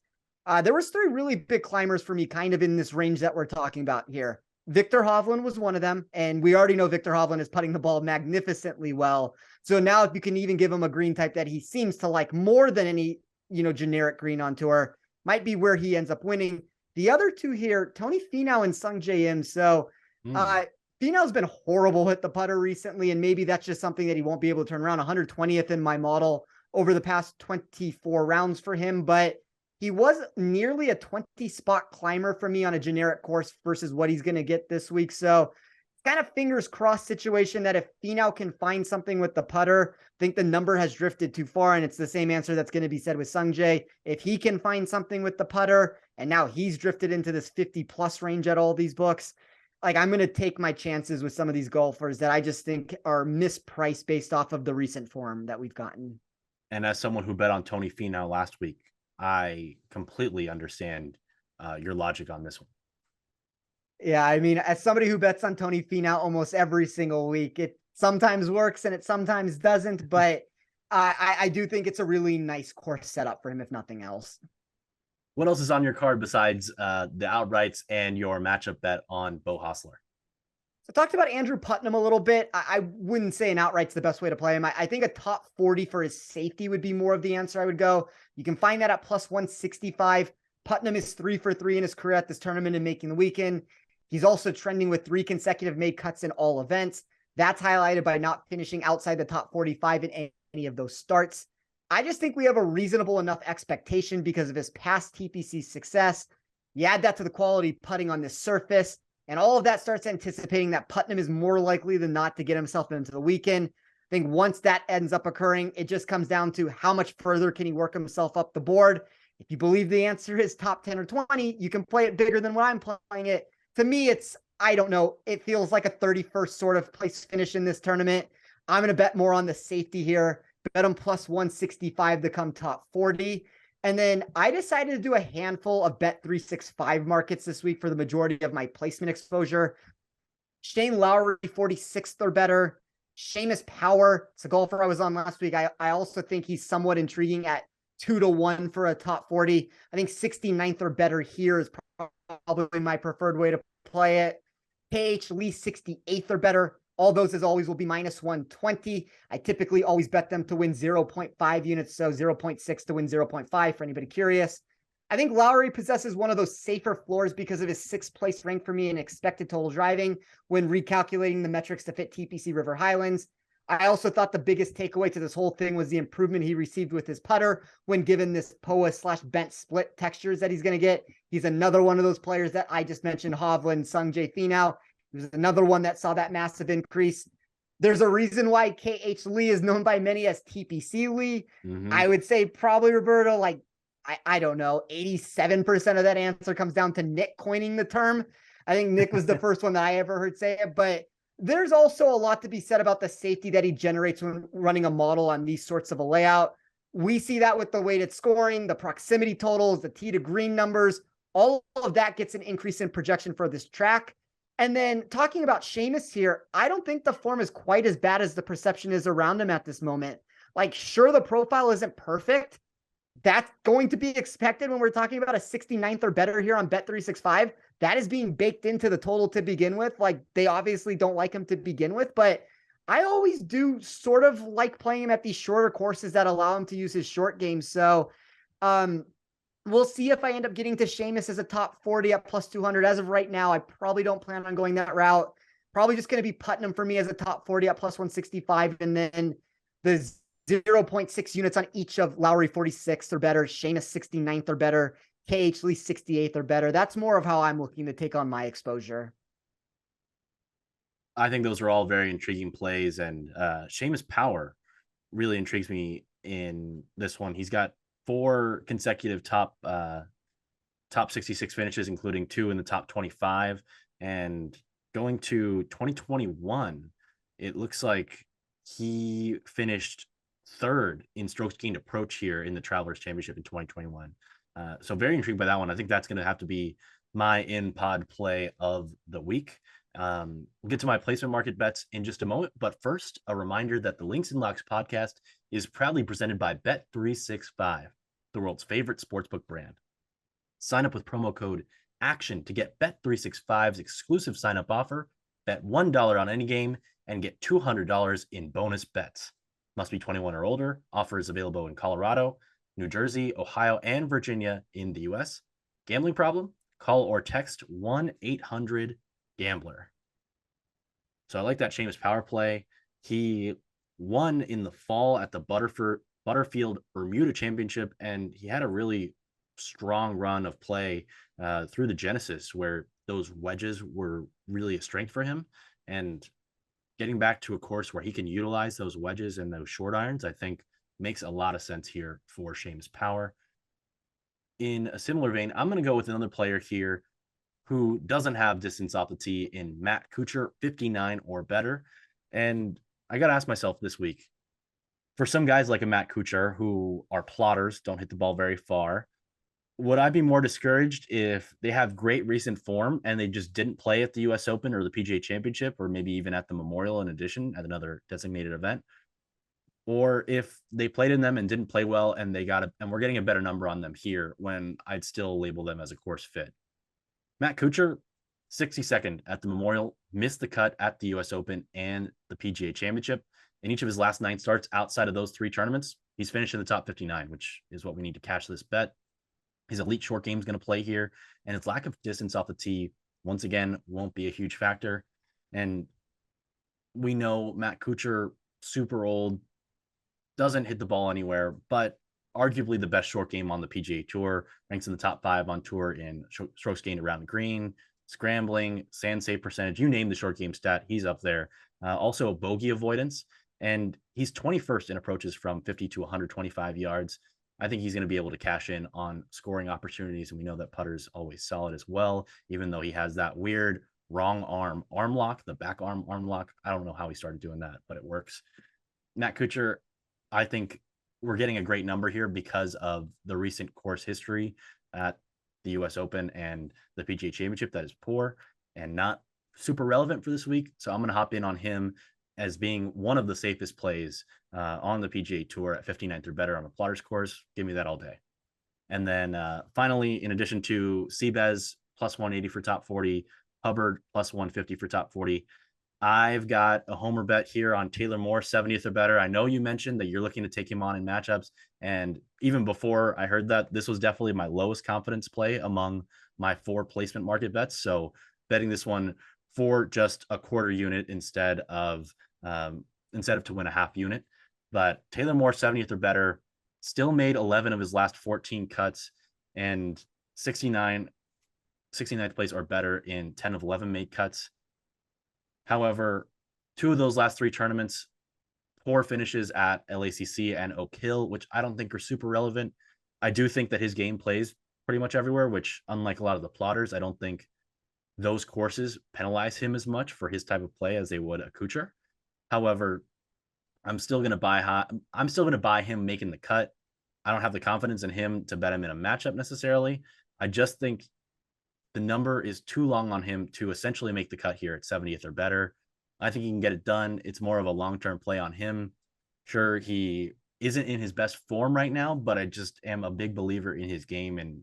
There was 3 really big climbers for me kind of in this range that we're talking about here. Victor Hovland was one of them, and we already know Victor Hovland is putting the ball magnificently well. So now if you can even give him a green type that he seems to like more than any, generic green on tour, might be where he ends up winning. The other 2 here, Tony Finau and Sungjae Im. So Finau's been horrible with the putter recently, and maybe that's just something that he won't be able to turn around. 120th in my model over the past 24 rounds for him, but he was nearly a 20 spot climber for me on a generic course versus what he's going to get this week. So kind of fingers crossed situation that if Finau can find something with the putter, I think the number has drifted too far. And it's the same answer that's going to be said with Sungjae. If he can find something with the putter, and now he's drifted into this 50 plus range at all these books, like I'm going to take my chances with some of these golfers that I just think are mispriced based off of the recent form that we've gotten. And as someone who bet on Tony Finau last week, I completely understand your logic on this one. Yeah, I mean, as somebody who bets on Tony Finau almost every single week, it sometimes works and it sometimes doesn't, but I do think it's a really nice course setup for him, if nothing else. What else is on your card besides the outrights and your matchup bet on Bo Hostler? So talked about Andrew Putnam a little bit. I wouldn't say an outright's the best way to play him. I think a top 40 for his safety would be more of the answer I would go. You can find that at plus 165. Putnam is 3 for 3 in his career at this tournament and making the weekend. He's also trending with 3 consecutive made cuts in all events. That's highlighted by not finishing outside the top 45 in any of those starts. I just think we have a reasonable enough expectation because of his past TPC success. You add that to the quality putting on this surface, and all of that starts anticipating that Putnam is more likely than not to get himself into the weekend. I think once that ends up occurring, it just comes down to how much further can he work himself up the board. If you believe the answer is top 10 or 20, you can play it bigger than what I'm playing it. To me, I don't know. It feels like a 31st sort of place finish in this tournament. I'm going to bet more on the safety here. Bet him plus 165 to come top 40. And then I decided to do a handful of bet 365 markets this week for the majority of my placement exposure. Shane Lowry, 46th or better. Seamus Power, it's a golfer I was on last week. I also think he's somewhat intriguing at 2-1 for a top 40. I think 69th or better here is probably my preferred way to play it. KH Lee, 68th or better. All those, as always, will be minus 120. I typically always bet them to win 0.5 units, so 0.6 to win 0.5 for anybody curious. I think Lowry possesses one of those safer floors because of his 6th place rank for me in expected total driving when recalculating the metrics to fit TPC River Highlands. I also thought the biggest takeaway to this whole thing was the improvement he received with his putter when given this POA/bent split textures that he's going to get. He's another one of those players that I just mentioned, Hovland, Sung Jae Finau. There's another one that saw that massive increase. There's a reason why KH Lee is known by many as TPC Lee. Mm-hmm. I would say probably, Roberto, like, I don't know, 87% of that answer comes down to Nick coining the term. I think Nick was the first one that I ever heard say it, but there's also a lot to be said about the safety that he generates when running a model on these sorts of a layout. We see that with the weighted scoring, the proximity totals, the tee to green numbers, all of that gets an increase in projection for this track. And then talking about Seamus here, I don't think the form is quite as bad as the perception is around him at this moment. Like, sure, the profile isn't perfect. That's going to be expected when we're talking about a 69th or better here on Bet365. That is being baked into the total to begin with. Like, they obviously don't like him to begin with, but I always do sort of like playing him at these shorter courses that allow him to use his short game. So, we'll see if I end up getting to Seamus as a top 40 at plus 200. As of right now, I probably don't plan on going that route. Probably just going to be Putnam for me as a top 40 at plus 165. And then the 0.6 units on each of Lowry 46th or better, Seamus 69th or better, KH Lee 68th or better. That's more of how I'm looking to take on my exposure. I think those are all very intriguing plays. And Seamus Power really intrigues me in this one. He's got 4 consecutive top 66 finishes, including 2 in the top 25. And going to 2021, it looks like he finished 3rd in strokes gained approach here in the Travelers Championship in 2021. So very intrigued by that one. I think that's going to have to be my in-pod play of the week. We'll get to my placement market bets in just a moment, but first, a reminder that the Links and Locks podcast is proudly presented by Bet365, the world's favorite sportsbook brand. Sign up with promo code ACTION to get Bet365's exclusive sign-up offer. Bet $1 on any game and get $200 in bonus bets. Must be 21 or older. Offer is available in Colorado, New Jersey, Ohio, and Virginia in the U.S. Gambling problem? Call or text 1-800-GAMBLER. So I like that Seamus Power play. He won in the fall at the Butterfield Bermuda Championship, and he had a really strong run of play through the Genesis where those wedges were really a strength for him. And getting back to a course where he can utilize those wedges and those short irons, I think makes a lot of sense here for Seamus Power. In a similar vein, I'm going to go with another player here who doesn't have distance off the tee in Matt Kuchar, 59 or better. And I got to ask myself this week, for some guys like a Matt Kuchar who are plotters, don't hit the ball very far, would I be more discouraged if they have great recent form and they just didn't play at the US Open or the PGA Championship, or maybe even at the Memorial in addition at another designated event? or if they played in them and didn't play well and we're getting a better number on them here when I'd still label them as a course fit. Matt Kuchar, 62nd at the Memorial, missed the cut at the US Open and the PGA Championship. In each of his last 9 starts outside of those 3 tournaments, he's finished in the top 59, which is what we need to cash this bet. His elite short game is going to play here, and its lack of distance off the tee, once again, won't be a huge factor. And we know Matt Kuchar, super old, doesn't hit the ball anywhere, but arguably the best short game on the PGA Tour, ranks in the top 5 on tour in strokes gained around the green, scrambling, sand save percentage. You name the short game stat, he's up there. Also, bogey avoidance, and he's 21st in approaches from 50 to 125 yards. I think he's going to be able to cash in on scoring opportunities, and we know that putter's always solid as well, even though he has that weird wrong arm lock, the back arm lock. I don't know how he started doing that, but it works. Matt Kuchar, I think we're getting a great number here because of the recent course history at the US Open and the PGA Championship that is poor and not super relevant for this week. So I'm going to hop in on him as being one of the safest plays on the PGA Tour at 59th or better on the plotters course. Give me that all day. And then finally, in addition to Seabez plus 180 for top 40, Hubbard plus 150 for top 40, I've got a homer bet here on Taylor Moore, 70th or better. I know you mentioned that you're looking to take him on in matchups. And even before I heard that, this was definitely my lowest confidence play among my 4 placement market bets. So betting this one for just a quarter unit instead of to win a half unit. But Taylor Moore, 70th or better, still made 11 of his last 14 cuts and 69th place or better in 10 of 11 made cuts. However, 2 of those last 3 tournaments, poor finishes at LACC and Oak Hill, which I don't think are super relevant. I do think that his game plays pretty much everywhere, which, unlike a lot of the plotters, I don't think those courses penalize him as much for his type of play as they would a Kuchar. However, I'm still going to buy him making the cut. I don't have the confidence in him to bet him in a matchup necessarily. I just think the number is too long on him to essentially make the cut here at 70th or better. I think he can get it done. It's more of a long-term play on him. Sure, he isn't in his best form right now, but I just am a big believer in his game and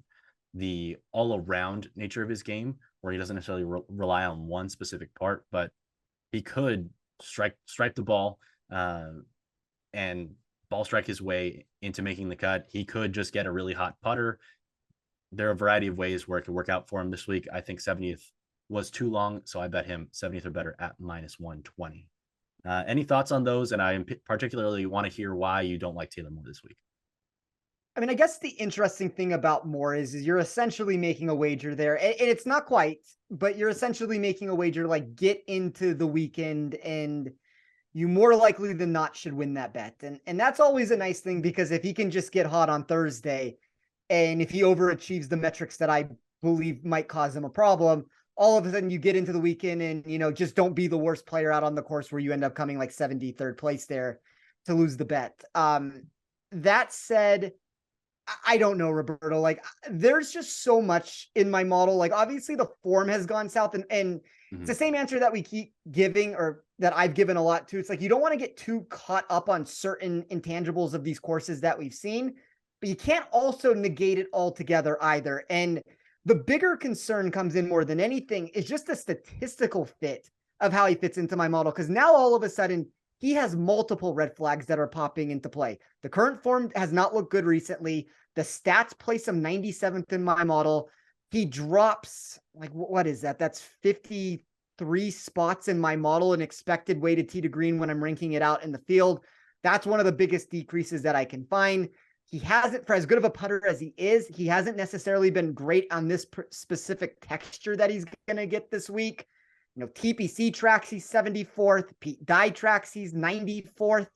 the all-around nature of his game, where he doesn't necessarily rely on one specific part, but he could strike the ball and ball strike his way into making the cut. He could just get a really hot putter. There are a variety of ways where it could work out for him this week. I think 70th was too long, so I bet him 70th or better at minus 120. Any thoughts on those? And I particularly want to hear why you don't like Taylor Moore this week. I mean, I guess the interesting thing about Moore is you're essentially making a wager there. And it's not quite, but you're essentially making a wager like get into the weekend and you more likely than not should win that bet. And that's always a nice thing, because if he can just get hot on Thursday and if he overachieves the metrics that I believe might cause him a problem, all of a sudden you get into the weekend and, just don't be the worst player out on the course where you end up coming like 73rd place there to lose the bet. That said, I don't know, Roberto. Like, there's just so much in my model. Like, obviously the form has gone south, and it's the same answer that we keep giving, or that I've given a lot to. It's like, you don't want to get too caught up on certain intangibles of these courses that we've seen, but you can't also negate it altogether either. And the bigger concern comes in more than anything is just the statistical fit of how he fits into my model. Because now all of a sudden he has multiple red flags that are popping into play. The current form has not looked good recently. The stats place him 97th in my model. He drops, like, what is that? That's 53 spots in my model, an expected weighted tee to green when I'm ranking it out in the field. That's one of the biggest decreases that I can find. He hasn't, for as good of a putter as he is, he hasn't necessarily been great on this specific texture that he's going to get this week. TPC tracks, he's 74th. Pete Dye tracks, he's 94th.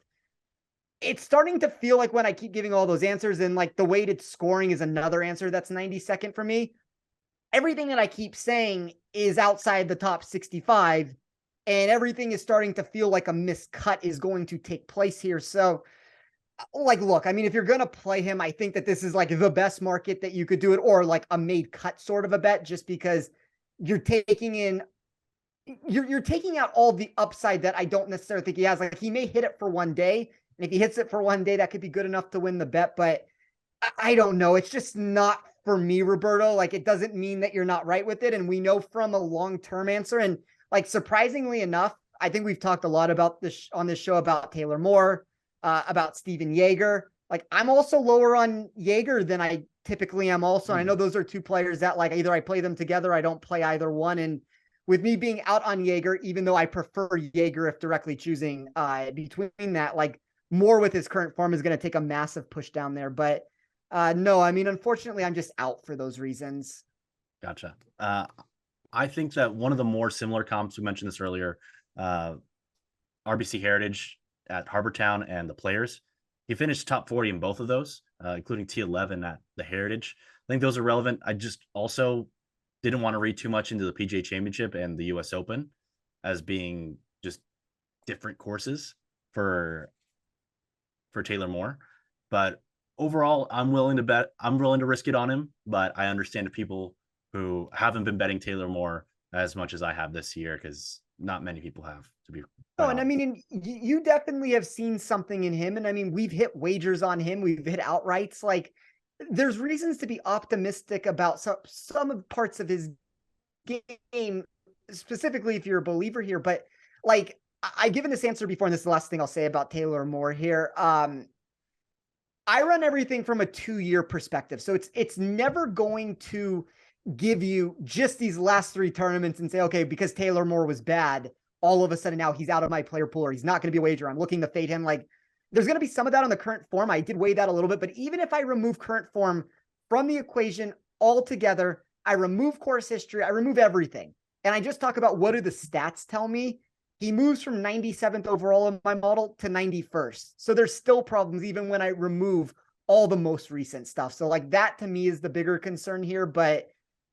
It's starting to feel like, when I keep giving all those answers, and like the weighted scoring is another answer that's 92nd for me, everything that I keep saying is outside the top 65, and everything is starting to feel like a miscut is going to take place here. So, like, look, I mean, if you're going to play him, I think that this is like the best market that you could do it, or like a made cut sort of a bet, just because you're taking out all the upside that I don't necessarily think he has. Like, he may hit it for one day, And if he hits it for one day, that could be good enough to win the bet. But I don't know. It's just not for me, Roberto. Like, it doesn't mean that you're not right with it. And we know from a long-term answer, and like, surprisingly enough, I think we've talked a lot about this on this show about Taylor Moore, about Steven Yeager. Like, I'm also lower on Yeager than I typically am also. I know those are two players that, like, either I play them together, I don't play either one. And with me being out on Yeager, even though I prefer Yeager if directly choosing between that, like, Moore with his current form is going to take a massive push down there. But no, I mean, unfortunately, I'm just out for those reasons. Gotcha. I think that one of the more similar comps, we mentioned this earlier, RBC Heritage at Harbortown and the Players. He finished top 40 in both of those, including T11 at the Heritage. I think those are relevant. I just also didn't want to read too much into the PGA Championship and the US Open as being just different courses for Taylor Moore. But overall, I'm willing to risk it on him, but I understand if people who haven't been betting Taylor Moore as much as I have this year, because not many people have, to be Oh, and I mean, you definitely have seen something in him. And I mean, we've hit wagers on him. We've hit outrights. Like, there's reasons to be optimistic about some of parts of his game, specifically if you're a believer here. But like, I've given this answer before, and this is the last thing I'll say about Taylor Moore here. I run everything from a 2-year perspective. So it's never going to give you just these last 3 tournaments and say, okay, because Taylor Moore was bad, all of a sudden now he's out of my player pool or he's not going to be a wager. I'm looking to fade him. Like, there's going to be some of that on the current form. I did weigh that a little bit, but even if I remove current form from the equation altogether, I remove course history, I remove everything. And I just talk about what do the stats tell me? He moves from 97th overall in my model to 91st. So there's still problems even when I remove all the most recent stuff. So like, that to me is the bigger concern here. But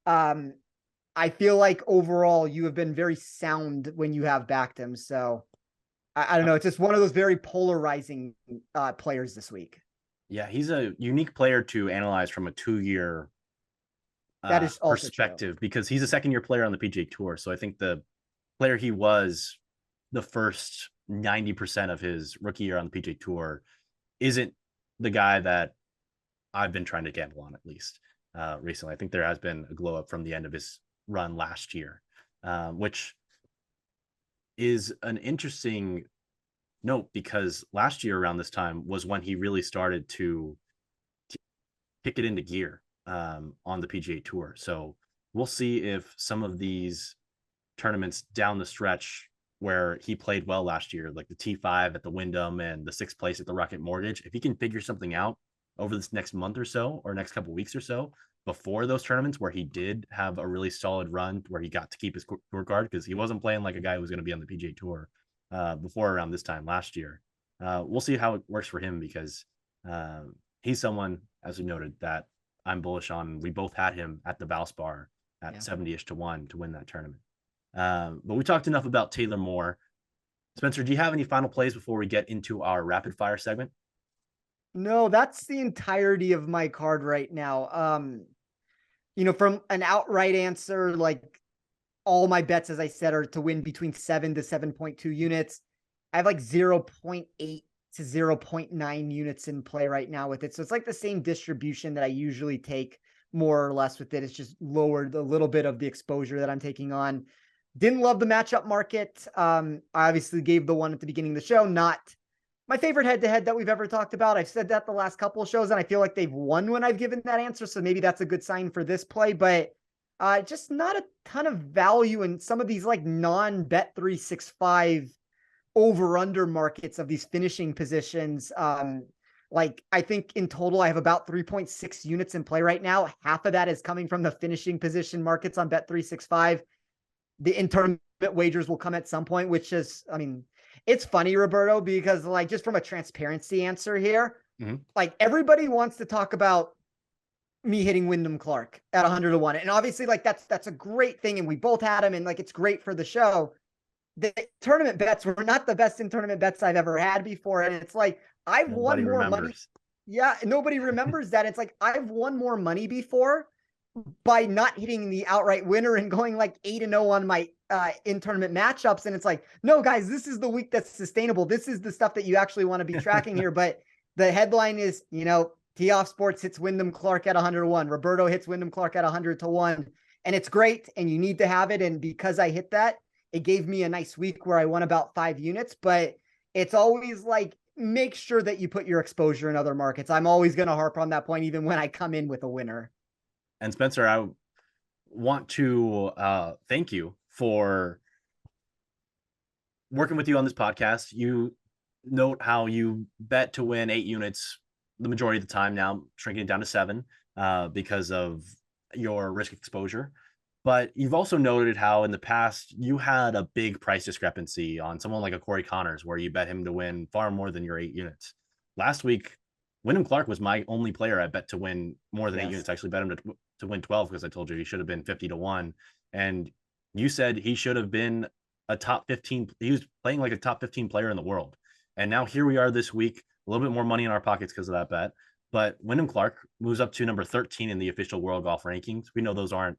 I feel like overall you have been very sound when you have backed him. So I don't know. It's just one of those very polarizing players this week. Yeah, he's a unique player to analyze from a 2-year that is perspective true, because he's a second-year player on the PGA Tour. So I think the player he was the first 90% of his rookie year on the PGA Tour isn't the guy that I've been trying to gamble on, at least recently. I think there has been a glow up from the end of his run last year, which is an interesting note because last year around this time was when he really started to kick it into gear on the PGA Tour. So we'll see if some of these tournaments down the stretch where he played well last year, like the T5 at the Wyndham and the 6th place at the Rocket Mortgage, if he can figure something out over this next month or so, or next couple of weeks or so, before those tournaments where he did have a really solid run where he got to keep his scorecard, because he wasn't playing like a guy who was going to be on the PGA Tour before around this time last year. We'll see how it works for him, because he's someone, as we noted, that I'm bullish on. We both had him at the Valspar at 70-ish to 1 to win that tournament. But we talked enough about Taylor Moore. Spencer, do you have any final plays before we get into our rapid fire segment? No, that's the entirety of my card right now. From an outright answer, like, all my bets, as I said, are to win between 7 to 7.2 units. I have like 0.8 to 0.9 units in play right now with it. So it's like the same distribution that I usually take, more or less, with it. It's just lowered a little bit of the exposure that I'm taking on. Didn't love the matchup market. I obviously gave the one at the beginning of the show, not my favorite head-to-head that we've ever talked about. I've said that the last couple of shows, and I feel like they've won when I've given that answer. So maybe that's a good sign for this play, but just not a ton of value in some of these like non-Bet365 over-under markets of these finishing positions. Like, I think in total, I have about 3.6 units in play right now. Half of that is coming from the finishing position markets on Bet365. The in-tournament wagers will come at some point, which is, I mean, it's funny, Roberto, because like, just from a transparency answer here, like, everybody wants to talk about me hitting Wyndham Clark at 100 to 1. And obviously, like, that's a great thing. And we both had him, and like, it's great for the show. The tournament bets were not the best in tournament bets I've ever had before. And it's like, I've won more money. Yeah. Nobody remembers that. It's like, I've won more money before by not hitting the outright winner and going like 8-0 on my in tournament matchups. And it's like, no, guys, this is the week that's sustainable. This is the stuff that you actually want to be tracking here. But the headline is, Tee Off Sports hits Wyndham Clark at 100-1. Roberto hits Wyndham Clark at 100-1. And it's great. And you need to have it. And because I hit that, it gave me a nice week where I won about 5 units. But it's always like, make sure that you put your exposure in other markets. I'm always going to harp on that point, even when I come in with a winner. And Spencer, I want to thank you for working with you on this podcast. You note how you bet to win 8 units the majority of the time, now shrinking it down to 7 because of your risk exposure. But you've also noted how in the past you had a big price discrepancy on someone like a Corey Connors, where you bet him to win far more than your 8 units. Last week, Wyndham Clark was my only player I bet to win more than 8 units. I actually bet him to win 12 because I told you he should have been 50-1. And you said he should have been a top 15. He was playing like a top 15 player in the world. And now here we are this week, a little bit more money in our pockets because of that bet. But Wyndham Clark moves up to number 13 in the official world golf rankings. We know those aren't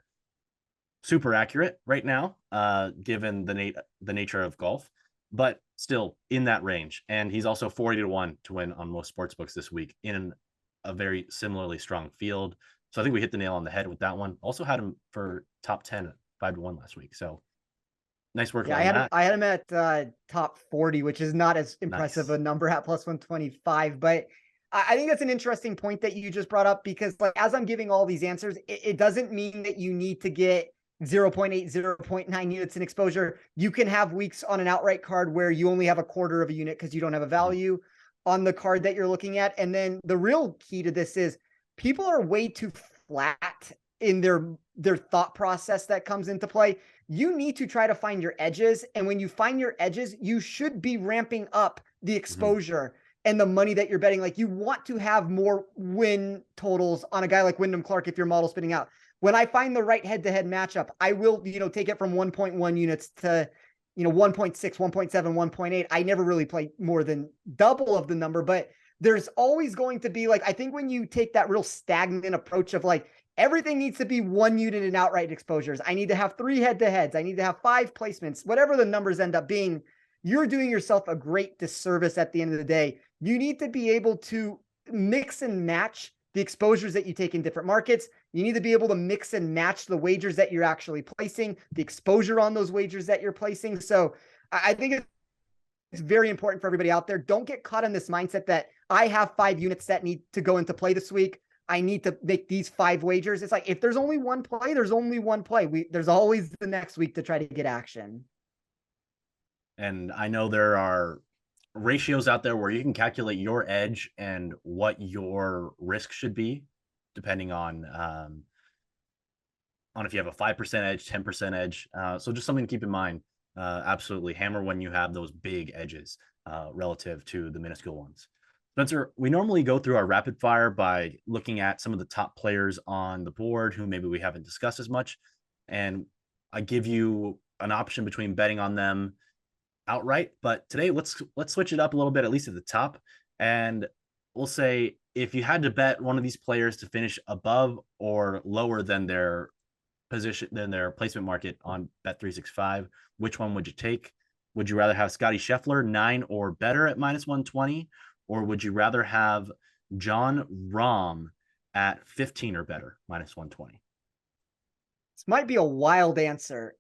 super accurate right now, given the nature of golf, but still in that range. And he's also 40-1 to win on most sports books this week in a very similarly strong field. So I think we hit the nail on the head with that one. Also had him for top 10 at 5-1 last week. So nice work. Yeah, I had him at top 40, which is not as impressive a number at plus 125. But I think that's an interesting point that you just brought up, because like, as I'm giving all these answers, it doesn't mean that you need to get 0.8, 0.9 units in exposure. You can have weeks on an outright card where you only have a quarter of a unit because you don't have a value on the card that you're looking at. And then the real key to this is people are way too flat in their thought process that comes into play. You need to try to find your edges. And when you find your edges, you should be ramping up the exposure and the money that you're betting. Like, you want to have more win totals on a guy like Wyndham Clark if your model's spitting out. When I find the right head-to-head matchup, I will, take it from 1.1 units to, 1.6, 1.7, 1.8. I never really play more than double of the number, but there's always going to be like, I think when you take that real stagnant approach of like, everything needs to be 1 unit in outright exposures. I need to have 3 head-to-heads. I need to have 5 placements, whatever the numbers end up being. You're doing yourself a great disservice at the end of the day. You need to be able to mix and match the exposures that you take in different markets. You need to be able to mix and match the wagers that you're actually placing, the exposure on those wagers that you're placing. So I think it's very important for everybody out there. Don't get caught in this mindset that I have 5 units that need to go into play this week. I need to make these 5 wagers. It's like, if there's only one play, there's only one play. There's always the next week to try to get action. And I know there are ratios out there where you can calculate your edge and what your risk should be, depending on if you have a 5% edge, 10% edge. So just something to keep in mind. Absolutely hammer when you have those big edges relative to the minuscule ones. Spencer, we normally go through our rapid fire by looking at some of the top players on the board who maybe we haven't discussed as much. And I give you an option between betting on them outright, but today let's switch it up a little bit, at least at the top. And we'll say, if you had to bet one of these players to finish above or lower than their placement market on Bet365, which one would you take? Would you rather have Scotty Scheffler 9 or better at -120, or would you rather have Jon Rahm at 15 or better -120? This might be a wild answer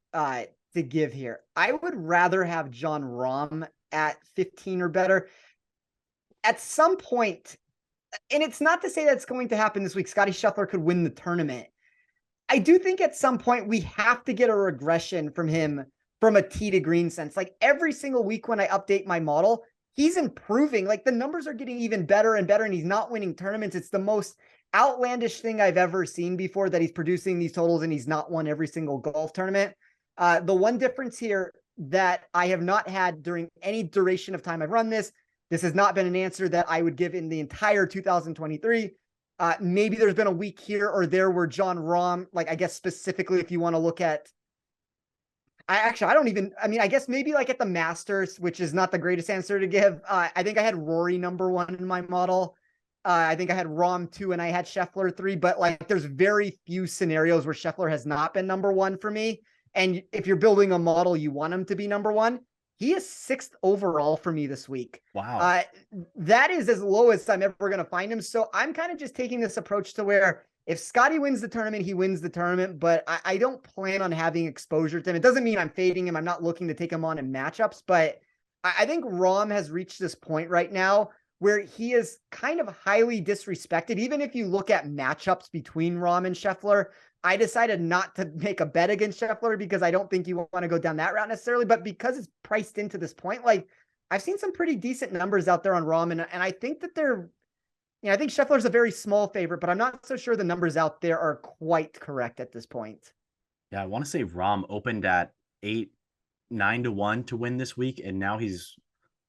to give here. I would rather have Jon Rahm at 15 or better. At some point, and it's not to say that's going to happen this week, Scotty Scheffler could win the tournament. I do think at some point we have to get a regression from him from a tee to green sense. Like, every single week when I update my model, he's improving. Like, the numbers are getting even better and better, and he's not winning tournaments. It's the most outlandish thing I've ever seen before, that he's producing these totals and he's not won every single golf tournament. The one difference here that I have not had during any duration of time I've run this has not been an answer that I would give in the entire 2023. Maybe there's been a week here or there where Jon Rahm, like, I guess specifically if you want to look at, I guess maybe like at the Masters, which is not the greatest answer to give. I think I had Rory number 1 in my model. I think I had Rom 2 and I had Scheffler 3, but like there's very few scenarios where Scheffler has not been number one for me. And if you're building a model, you want him to be number one. He is 6th overall for me this week. Wow. That is as low as I'm ever going to find him. So I'm kind of just taking this approach to where if Scotty wins the tournament, he wins the tournament, but I don't plan on having exposure to him. It doesn't mean I'm fading him. I'm not looking to take him on in matchups, but I think Rom has reached this point right now where he is kind of highly disrespected. Even if you look at matchups between Rom and Scheffler, I decided not to make a bet against Scheffler because I don't think you want to go down that route necessarily, but because it's priced into this point, like I've seen some pretty decent numbers out there on Rom, and I think that I think Scheffler's a very small favorite, but I'm not so sure the numbers out there are quite correct at this point. Yeah, I want to say Rom opened at 9 to 1 to win this week, and now he's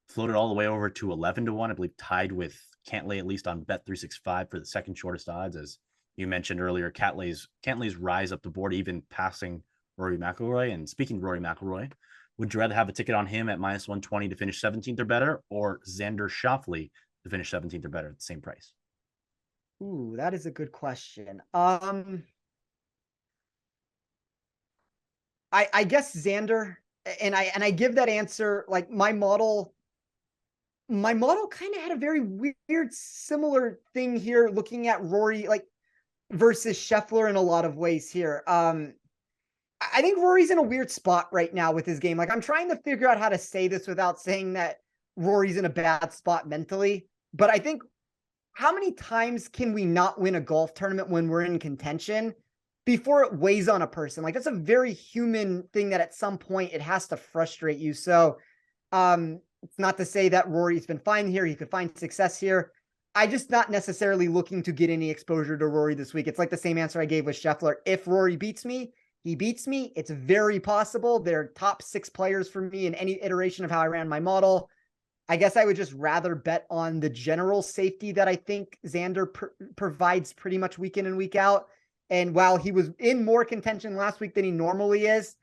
floated all the way over to 11 to 1, I believe, tied with Cantlay, at least on Bet365 for the second shortest odds. As you mentioned earlier, Cantlay's rise up the board, even passing Rory McIlroy. And speaking of Rory McIlroy, would you rather have a ticket on him at minus 120 to finish 17th or better, or Xander Schauffele to finish 17th or better at the same price? Ooh, that is a good question. I guess Xander, and I give that answer like my model kind of had a very weird similar thing here looking at Rory like versus Scheffler in a lot of ways here. I think Rory's in a weird spot right now with his game. Like I'm trying to figure out how to say this without saying that Rory's in a bad spot mentally, but I think how many times can we not win a golf tournament when we're in contention before it weighs on a person? Like that's a very human thing that at some point it has to frustrate you. So it's not to say that Rory's been fine here. He could find success here. I just not necessarily looking to get any exposure to Rory this week. It's like the same answer I gave with Scheffler. If Rory beats me, he beats me. It's very possible. They're top 6 players for me in any iteration of how I ran my model. I guess I would just rather bet on the general safety that I think Xander provides pretty much week in and week out. And while he was in more contention last week than he normally is,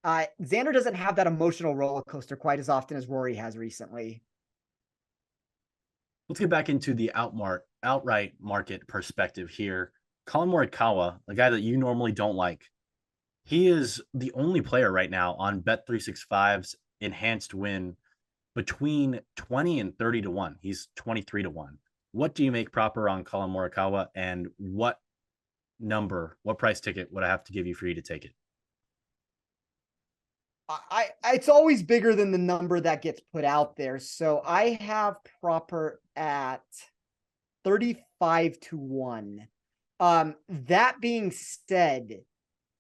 Xander doesn't have that emotional roller coaster quite as often as Rory has recently. Let's get back into the outright market perspective here. Colin Morikawa, the guy that you normally don't like, he is the only player right now on Bet365's enhanced win between 20 and 30 to 1. He's 23 to 1. What do you make proper on Colin Morikawa, and what price ticket would I have to give you for you to take it? It's always bigger than the number that gets put out there. So I have proper at 35 to 1. That being said,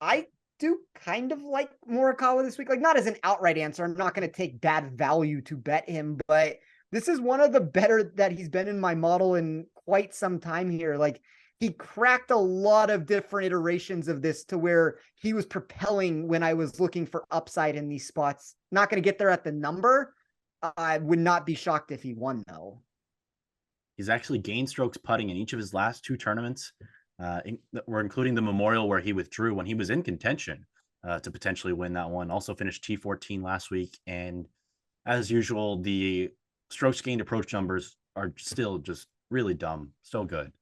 I do kind of like Morikawa this week. Like not as an outright answer. I'm not going to take bad value to bet him, but this is one of the better that he's been in my model in quite some time here. Like he cracked a lot of different iterations of this to where he was propelling when I was looking for upside in these spots. Not going to get there at the number. I would not be shocked if he won though. He's actually gained strokes putting in each of his last 2 tournaments. We're including the Memorial where he withdrew when he was in contention to potentially win that one. Also finished T14 last week. And as usual, the strokes gained approach numbers are still just really dumb. So good.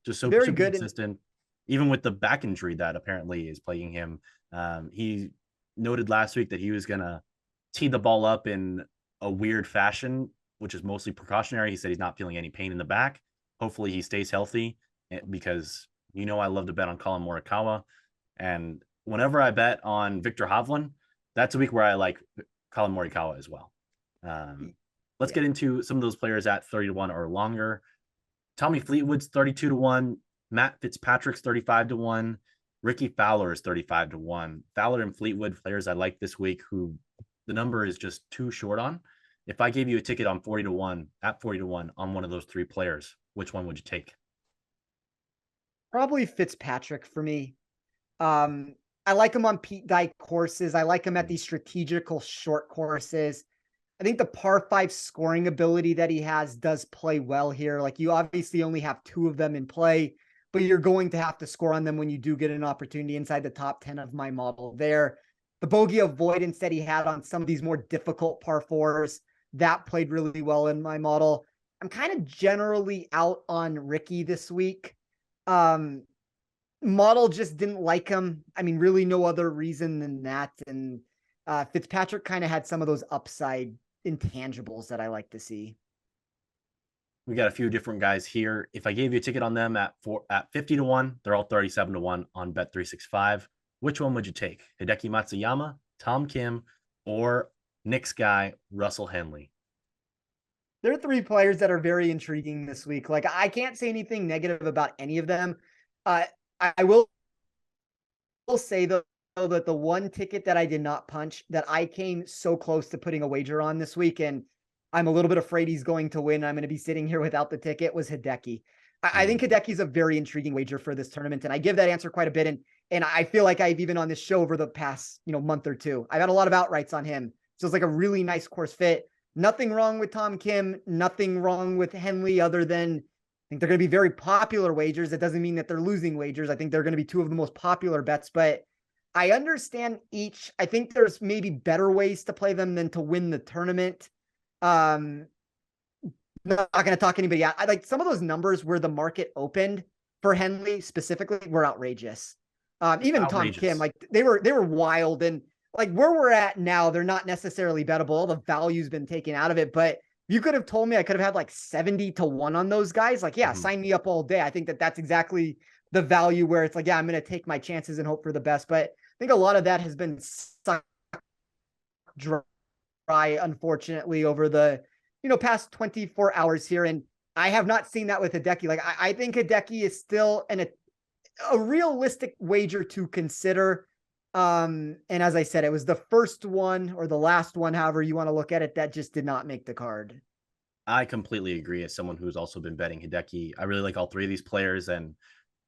Just so very good, consistent. Even with the back injury that apparently is plaguing him. He noted last week that he was going to tee the ball up in a weird fashion, which is mostly precautionary. He said he's not feeling any pain in the back. Hopefully he stays healthy, because I love to bet on Colin Morikawa. And whenever I bet on Victor Hovland, that's a week where I like Colin Morikawa as well. Let's get into some of those players at 30 to 1 or longer. Tommy Fleetwood's 32 to 1. Matt Fitzpatrick's 35 to 1. Ricky Fowler is 35 to 1. Fowler and Fleetwood, players I like this week who the number is just too short on. If I gave you a ticket on 40 to 1, at 40 to 1 on one of those 3 players, which one would you take? Probably Fitzpatrick for me. I like him on Pete Dye courses. I like him at these strategical short courses. I think the par 5 scoring ability that he has does play well here. Like you obviously only have 2 of them in play, but you're going to have to score on them when you do get an opportunity inside the top 10 of my model there. The bogey avoidance that he had on some of these more difficult par 4s, that played really well in my model. I'm kind of generally out on Ricky this week. Model just didn't like him. I mean, really no other reason than that. And Fitzpatrick kind of had some of those upside intangibles that I like to see. We got a few different guys here. If I gave you a ticket on them at 50 to 1, they're all 37 to 1 on Bet365. Which one would you take? Hideki Matsuyama, Tom Kim, or Knicks guy Russell Henley? There are three players that are very intriguing this week. Like, I can't say anything negative about any of them. I will say though that the one ticket that I did not punch, that I came so close to putting a wager on this week, and I'm a little bit afraid he's going to win, I'm going to be sitting here without the ticket, was Hideki. I think Hideki is a very intriguing wager for this tournament, and I give that answer quite a bit. And I feel like I've even on this show over the past month or two, I've had a lot of outrights on him. So it's like a really nice course fit. Nothing wrong with Tom Kim, nothing wrong with Henley, other than I think they're going to be very popular wagers. It doesn't mean that they're losing wagers. I think they're going to be two of the most popular bets, but I understand each. I think there's maybe better ways to play them than to win the tournament. Not going to talk anybody out. I like some of those numbers where the market opened for Henley specifically were outrageous. Even Tom Kim, like they were wild, and like where we're at now, they're not necessarily bettable. All the value's been taken out of it, but you could have told me I could have had like 70 to 1 on those guys. Like, yeah, sign me up all day. I think that that's exactly the value where it's like, yeah, I'm going to take my chances and hope for the best. But I think a lot of that has been sucked dry, unfortunately, over the past 24 hours here. And I have not seen that with Hideki. Like, I think Hideki is still a realistic wager to consider. And as I said, it was the first one or the last one, however you want to look at it, that just did not make the card. I completely agree. As someone who's also been betting Hideki, I really like all three of these players, and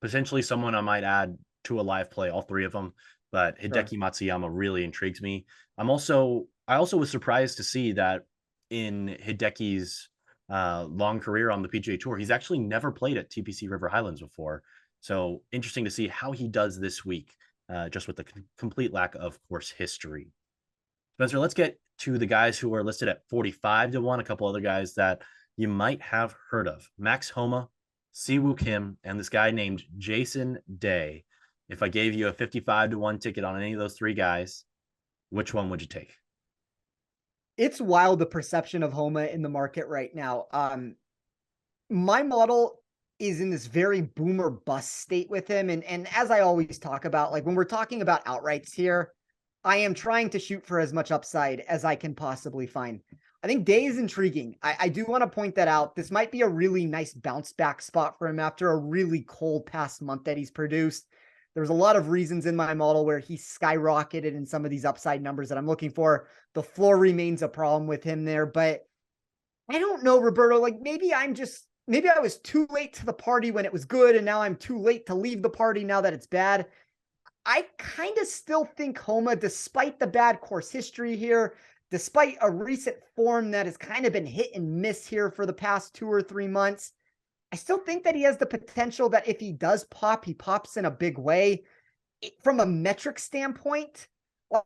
potentially someone I might add to a live play, all three of them. But Hideki Matsuyama really intrigues me. I also was surprised to see that in Hideki's long career on the PGA Tour, he's actually never played at TPC River Highlands before. So interesting to see how he does this week, just with the complete lack of course history. Spencer, let's get to the guys who are listed at 45 to 1, a couple other guys that you might have heard of. Max Homa, Siwoo Kim, and this guy named Jason Day. If I gave you a 55 to 1 ticket on any of those three guys, which one would you take? It's wild, the perception of Homa in the market right now. My model is in this very boomer bust state with him. And as I always talk about, like when we're talking about outrights here, I am trying to shoot for as much upside as I can possibly find. I think Day is intriguing. I do want to point that out. This might be a really nice bounce back spot for him after a really cold past month that he's produced. There's a lot of reasons in my model where he skyrocketed in some of these upside numbers that I'm looking for. The floor remains a problem with him there, but I don't know, Roberto, like maybe I was too late to the party when it was good, and now I'm too late to leave the party now that it's bad. I kind of still think Homa, despite the bad course history here, despite a recent form that has kind of been hit and miss here for the past 2 or 3 months, I still think that he has the potential that if he does pop, he pops in a big way. From a metric standpoint,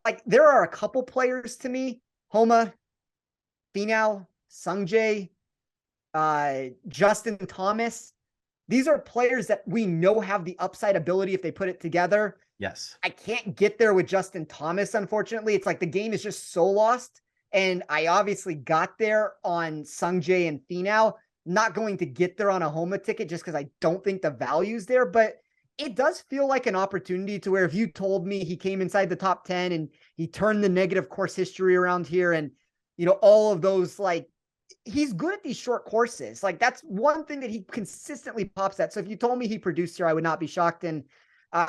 like there are a couple players to me, Homa, Finau, Sungjae, Justin Thomas. These are players that we know have the upside ability if they put it together. Yes. I can't get there with Justin Thomas, unfortunately. It's like the game is just so lost. And I obviously got there on Sungjae and Finau. Not going to get there on a Homa ticket just because I don't think the value's there. But it does feel like an opportunity to where if you told me he came inside the top 10 and he turned the negative course history around here and, all of those, like, he's good at these short courses. Like that's one thing that he consistently pops at. So if you told me he produced here, I would not be shocked. And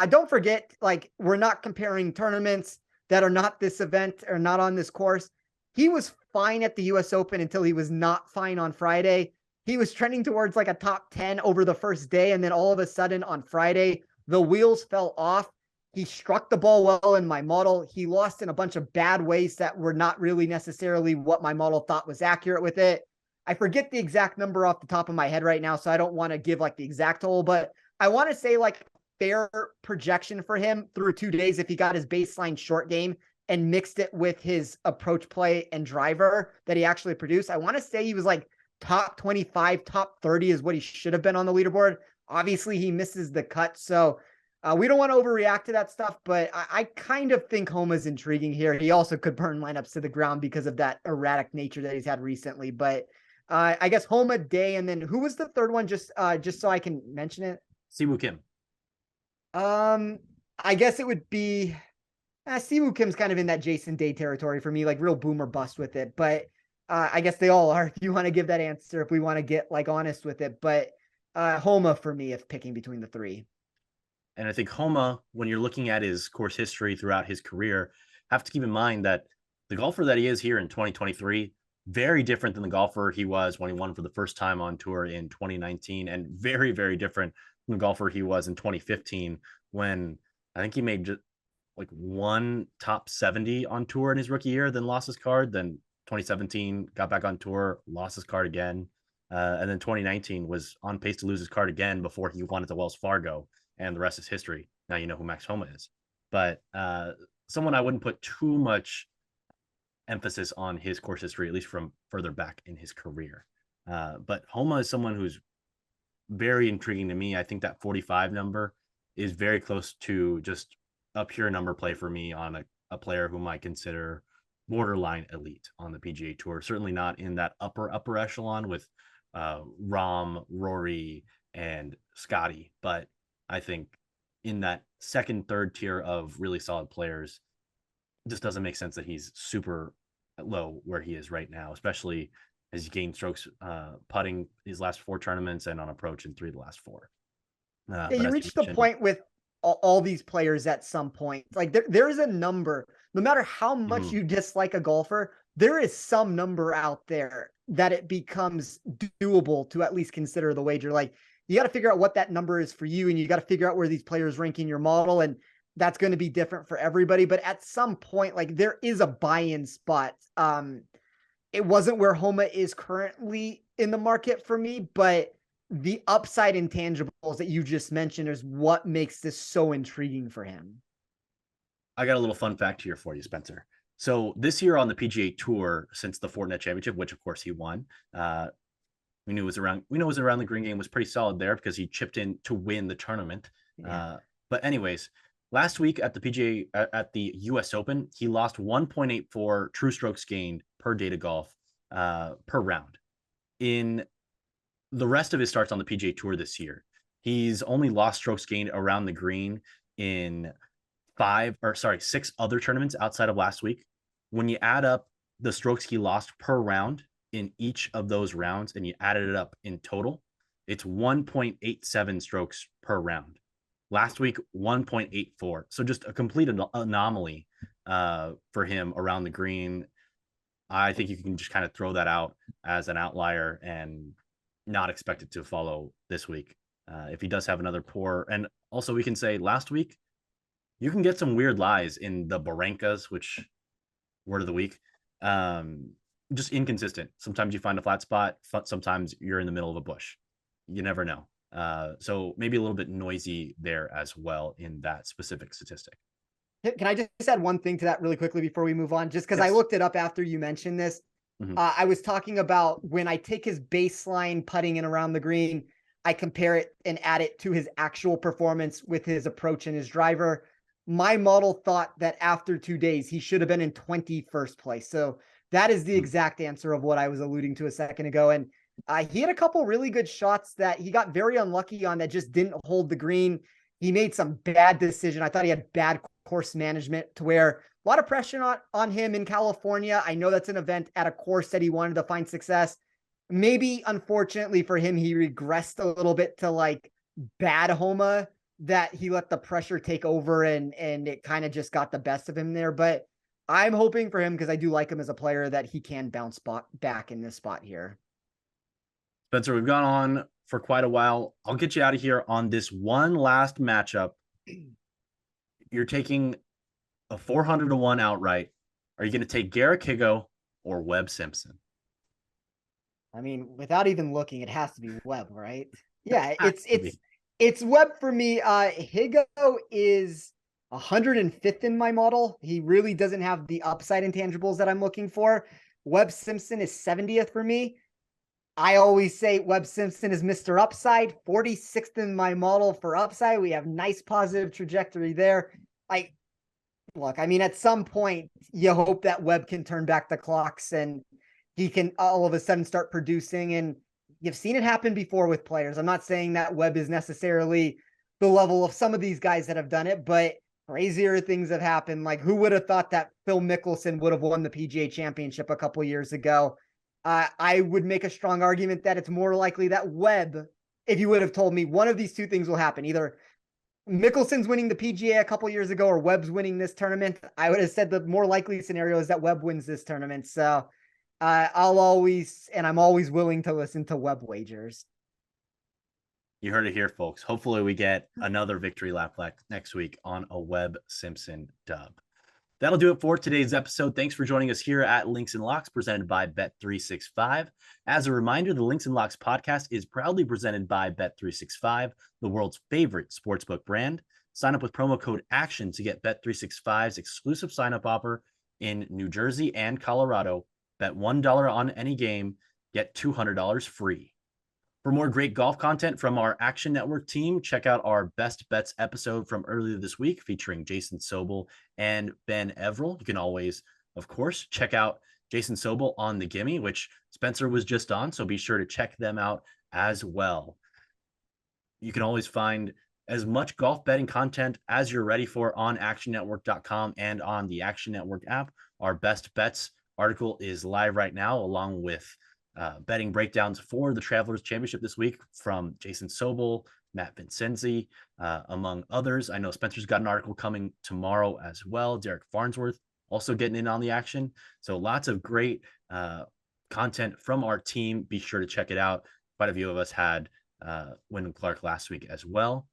don't forget, like we're not comparing tournaments that are not this event or not on this course. He was fine at the US Open until he was not fine on Friday. He was trending towards like a top 10 over the first day. And then all of a sudden on Friday, the wheels fell off. He struck the ball well in my model. He lost in a bunch of bad ways that were not really necessarily what my model thought was accurate with it. I forget the exact number off the top of my head right now, so I don't want to give like the exact total, but I want to say like fair projection for him through 2 days if he got his baseline short game and mixed it with his approach play and driver that he actually produced. I want to say he was like top 25, top 30 is what he should have been on the leaderboard. Obviously, he misses the cut. So we don't want to overreact to that stuff, but I kind of think Homa's intriguing here. He also could burn lineups to the ground because of that erratic nature that he's had recently. But I guess Homa, Day, and then who was the third one? Just so I can mention it. Siwoo Kim. I guess it would be Siwoo Kim's kind of in that Jason Day territory for me, like real boomer bust with it. But I guess they all are. If you want to give that answer, if we want to get like honest with it, but Homa for me, if picking between the three. And I think Homa, when you're looking at his course history throughout his career, have to keep in mind that the golfer that he is here in 2023, very different than the golfer he was when he won for the first time on tour in 2019, and very, very different from the golfer he was in 2015 when I think he made just like one top 70 on tour in his rookie year, then lost his card. Then 2017 got back on tour, lost his card again. And then 2019 was on pace to lose his card again before he won at the Wells Fargo, and the rest is history. Now you know who Max Homa is. But someone I wouldn't put too much emphasis on his course history, at least from further back in his career. But Homa is someone who's very intriguing to me. I think that 45 number is very close to just a pure number play for me on a player whom I consider borderline elite on the PGA Tour. Certainly not in that upper echelon with Rahm, Rory, and Scotty, but I think in that second, third tier of really solid players, it just doesn't make sense that he's super low where he is right now, especially as he gained strokes putting his last 4 tournaments and on approach in 3 of the last 4. Yeah, you reached the point with all these players at some point. Like there is a number, no matter how much you dislike a golfer, there is some number out there that it becomes doable to at least consider the wager. Like you got to figure out what that number is for you, and you got to figure out where these players rank in your model, and that's going to be different for everybody. But at some point, like there is a buy-in spot. It wasn't where Homa is currently in the market for me, but the upside intangibles that you just mentioned is what makes this so intriguing for him. I got a little fun fact here for you, Spencer. So this year on the PGA Tour, since the Fortinet Championship, which of course he won, we know it was around the green game was pretty solid there because he chipped in to win the tournament. Yeah. But anyways, last week at the PGA at the US Open, he lost 1.84 true strokes gained per day to golf per round. In the rest of his starts on the PGA Tour this year, he's only lost strokes gained around the green in 6 other tournaments outside of last week. When you add up the strokes he lost per round in each of those rounds and you added it up in total, it's 1.87 strokes per round. Last week, 1.84. So just a complete anomaly for him around the green. I think you can just kind of throw that out as an outlier and not expect it to follow this week. If he does have another poor, and also we can say last week, you can get some weird lies in the Barrancas, which word of the week. Just inconsistent. Sometimes you find a flat spot. Sometimes you're in the middle of a bush. You never know. So maybe a little bit noisy there as well in that specific statistic. Can I just add one thing to that really quickly before we move on? Just because I looked it up after you mentioned this. I was talking about when I take his baseline putting in around the green, I compare it and add it to his actual performance with his approach and his driver. My model thought that after 2 days, he should have been in 21st place. So that is the exact answer of what I was alluding to a second ago. And he had a couple really good shots that he got very unlucky on that just didn't hold the green. He made some bad decision. I thought he had bad course management to where a lot of pressure on him in California. I know that's an event at a course that he wanted to find success. Maybe, unfortunately for him, he regressed a little bit to like bad Homa, that he let the pressure take over and it kind of just got the best of him there. But I'm hoping for him, because I do like him as a player, that he can bounce back in this spot here. Spencer, we've gone on for quite a while. I'll get you out of here on this one last matchup. You're taking a 400-1 outright. Are you going to take Garrick Higo or Webb Simpson? I mean, without even looking, it has to be Webb, right? Yeah, it's Webb for me. Higo is 105th in my model. He really doesn't have the upside intangibles that I'm looking for. Webb Simpson is 70th for me. I always say Webb Simpson is Mr. Upside, 46th in my model for upside. We have nice positive trajectory there. Look, I mean, at some point, you hope that Webb can turn back the clocks and he can all of a sudden start producing. And you've seen it happen before with players. I'm not saying that Webb is necessarily the level of some of these guys that have done it, but crazier things have happened. Like, who would have thought that Phil Mickelson would have won the PGA Championship a couple years ago? I would make a strong argument that it's more likely that Webb, if you would have told me one of these two things will happen, either Mickelson's winning the PGA a couple years ago or Webb's winning this tournament, I would have said the more likely scenario is that Webb wins this tournament. So I'm always willing to listen to Webb wagers. You heard it here, folks. Hopefully we get another victory lap next week on a Webb Simpson dub. That'll do it for today's episode. Thanks for joining us here at Links and Locks, presented by Bet365. As a reminder, the Links and Locks podcast is proudly presented by Bet365, the world's favorite sportsbook brand. Sign up with promo code ACTION to get Bet365's exclusive sign-up offer in New Jersey and Colorado. Bet $1 on any game, get $200 free. For more great golf content from our Action Network team, check out our Best Bets episode from earlier this week featuring Jason Sobel and Ben Everill. You can always, of course, check out Jason Sobel on The Gimme, which Spencer was just on, so be sure to check them out as well. You can always find as much golf betting content as you're ready for on actionnetwork.com and on the Action Network app. Our Best Bets article is live right now, along with betting breakdowns for the Travelers Championship this week from Jason Sobel, Matt Vincenzi, among others. I know Spencer's got an article coming tomorrow as well. Derek Farnsworth also getting in on the action. So lots of great content from our team. Be sure to check it out. Quite a few of us had Wyndham Clark last week as well.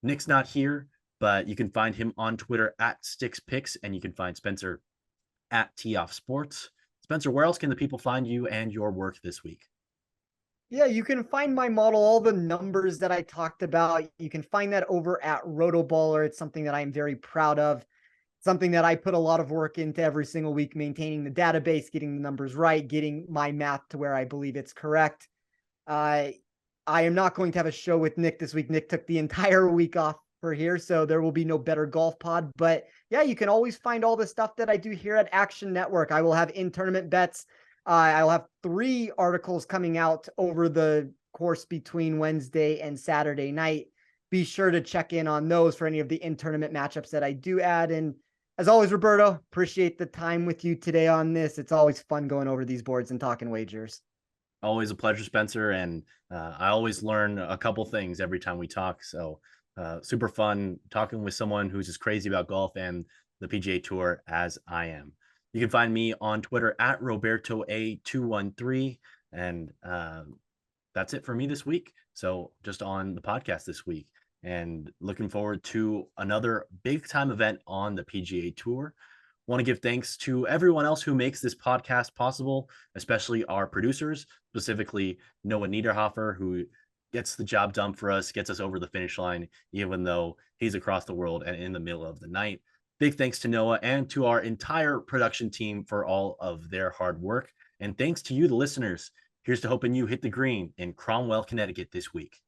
Nick's not here, but you can find him on Twitter at SticksPicks, and you can find Spencer at TOffSports. Spencer, where else can the people find you and your work this week? Yeah, you can find my model, all the numbers that I talked about. You can find that over at Rotoballer. It's something that I'm very proud of. Something that I put a lot of work into every single week, maintaining the database, getting the numbers right, getting my math to where I believe it's correct. I am not going to have a show with Nick this week. Nick took the entire week off for here, so there will be no better golf pod. But yeah, you can always find all the stuff that I do here at Action Network. I will have in-tournament bets. I'll have 3 articles coming out over the course between Wednesday and Saturday night. Be sure to check in on those for any of the in-tournament matchups that I do add. And as always, Roberto, appreciate the time with you today on this. It's always fun going over these boards and talking wagers. Always a pleasure, Spencer. And I always learn a couple things every time we talk. So super fun talking with someone who's as crazy about golf and the PGA Tour as I am. You can find me on Twitter at RobertoA213. And that's it for me this week. So just on the podcast this week, and looking forward to another big time event on the PGA Tour. Want to give thanks to everyone else who makes this podcast possible, especially our producers, specifically Noah Niederhofer, who gets the job done for us, gets us over the finish line, even though he's across the world and in the middle of the night. Big thanks to Noah and to our entire production team for all of their hard work. And thanks to you, the listeners. Here's to hoping you hit the green in Cromwell, Connecticut this week.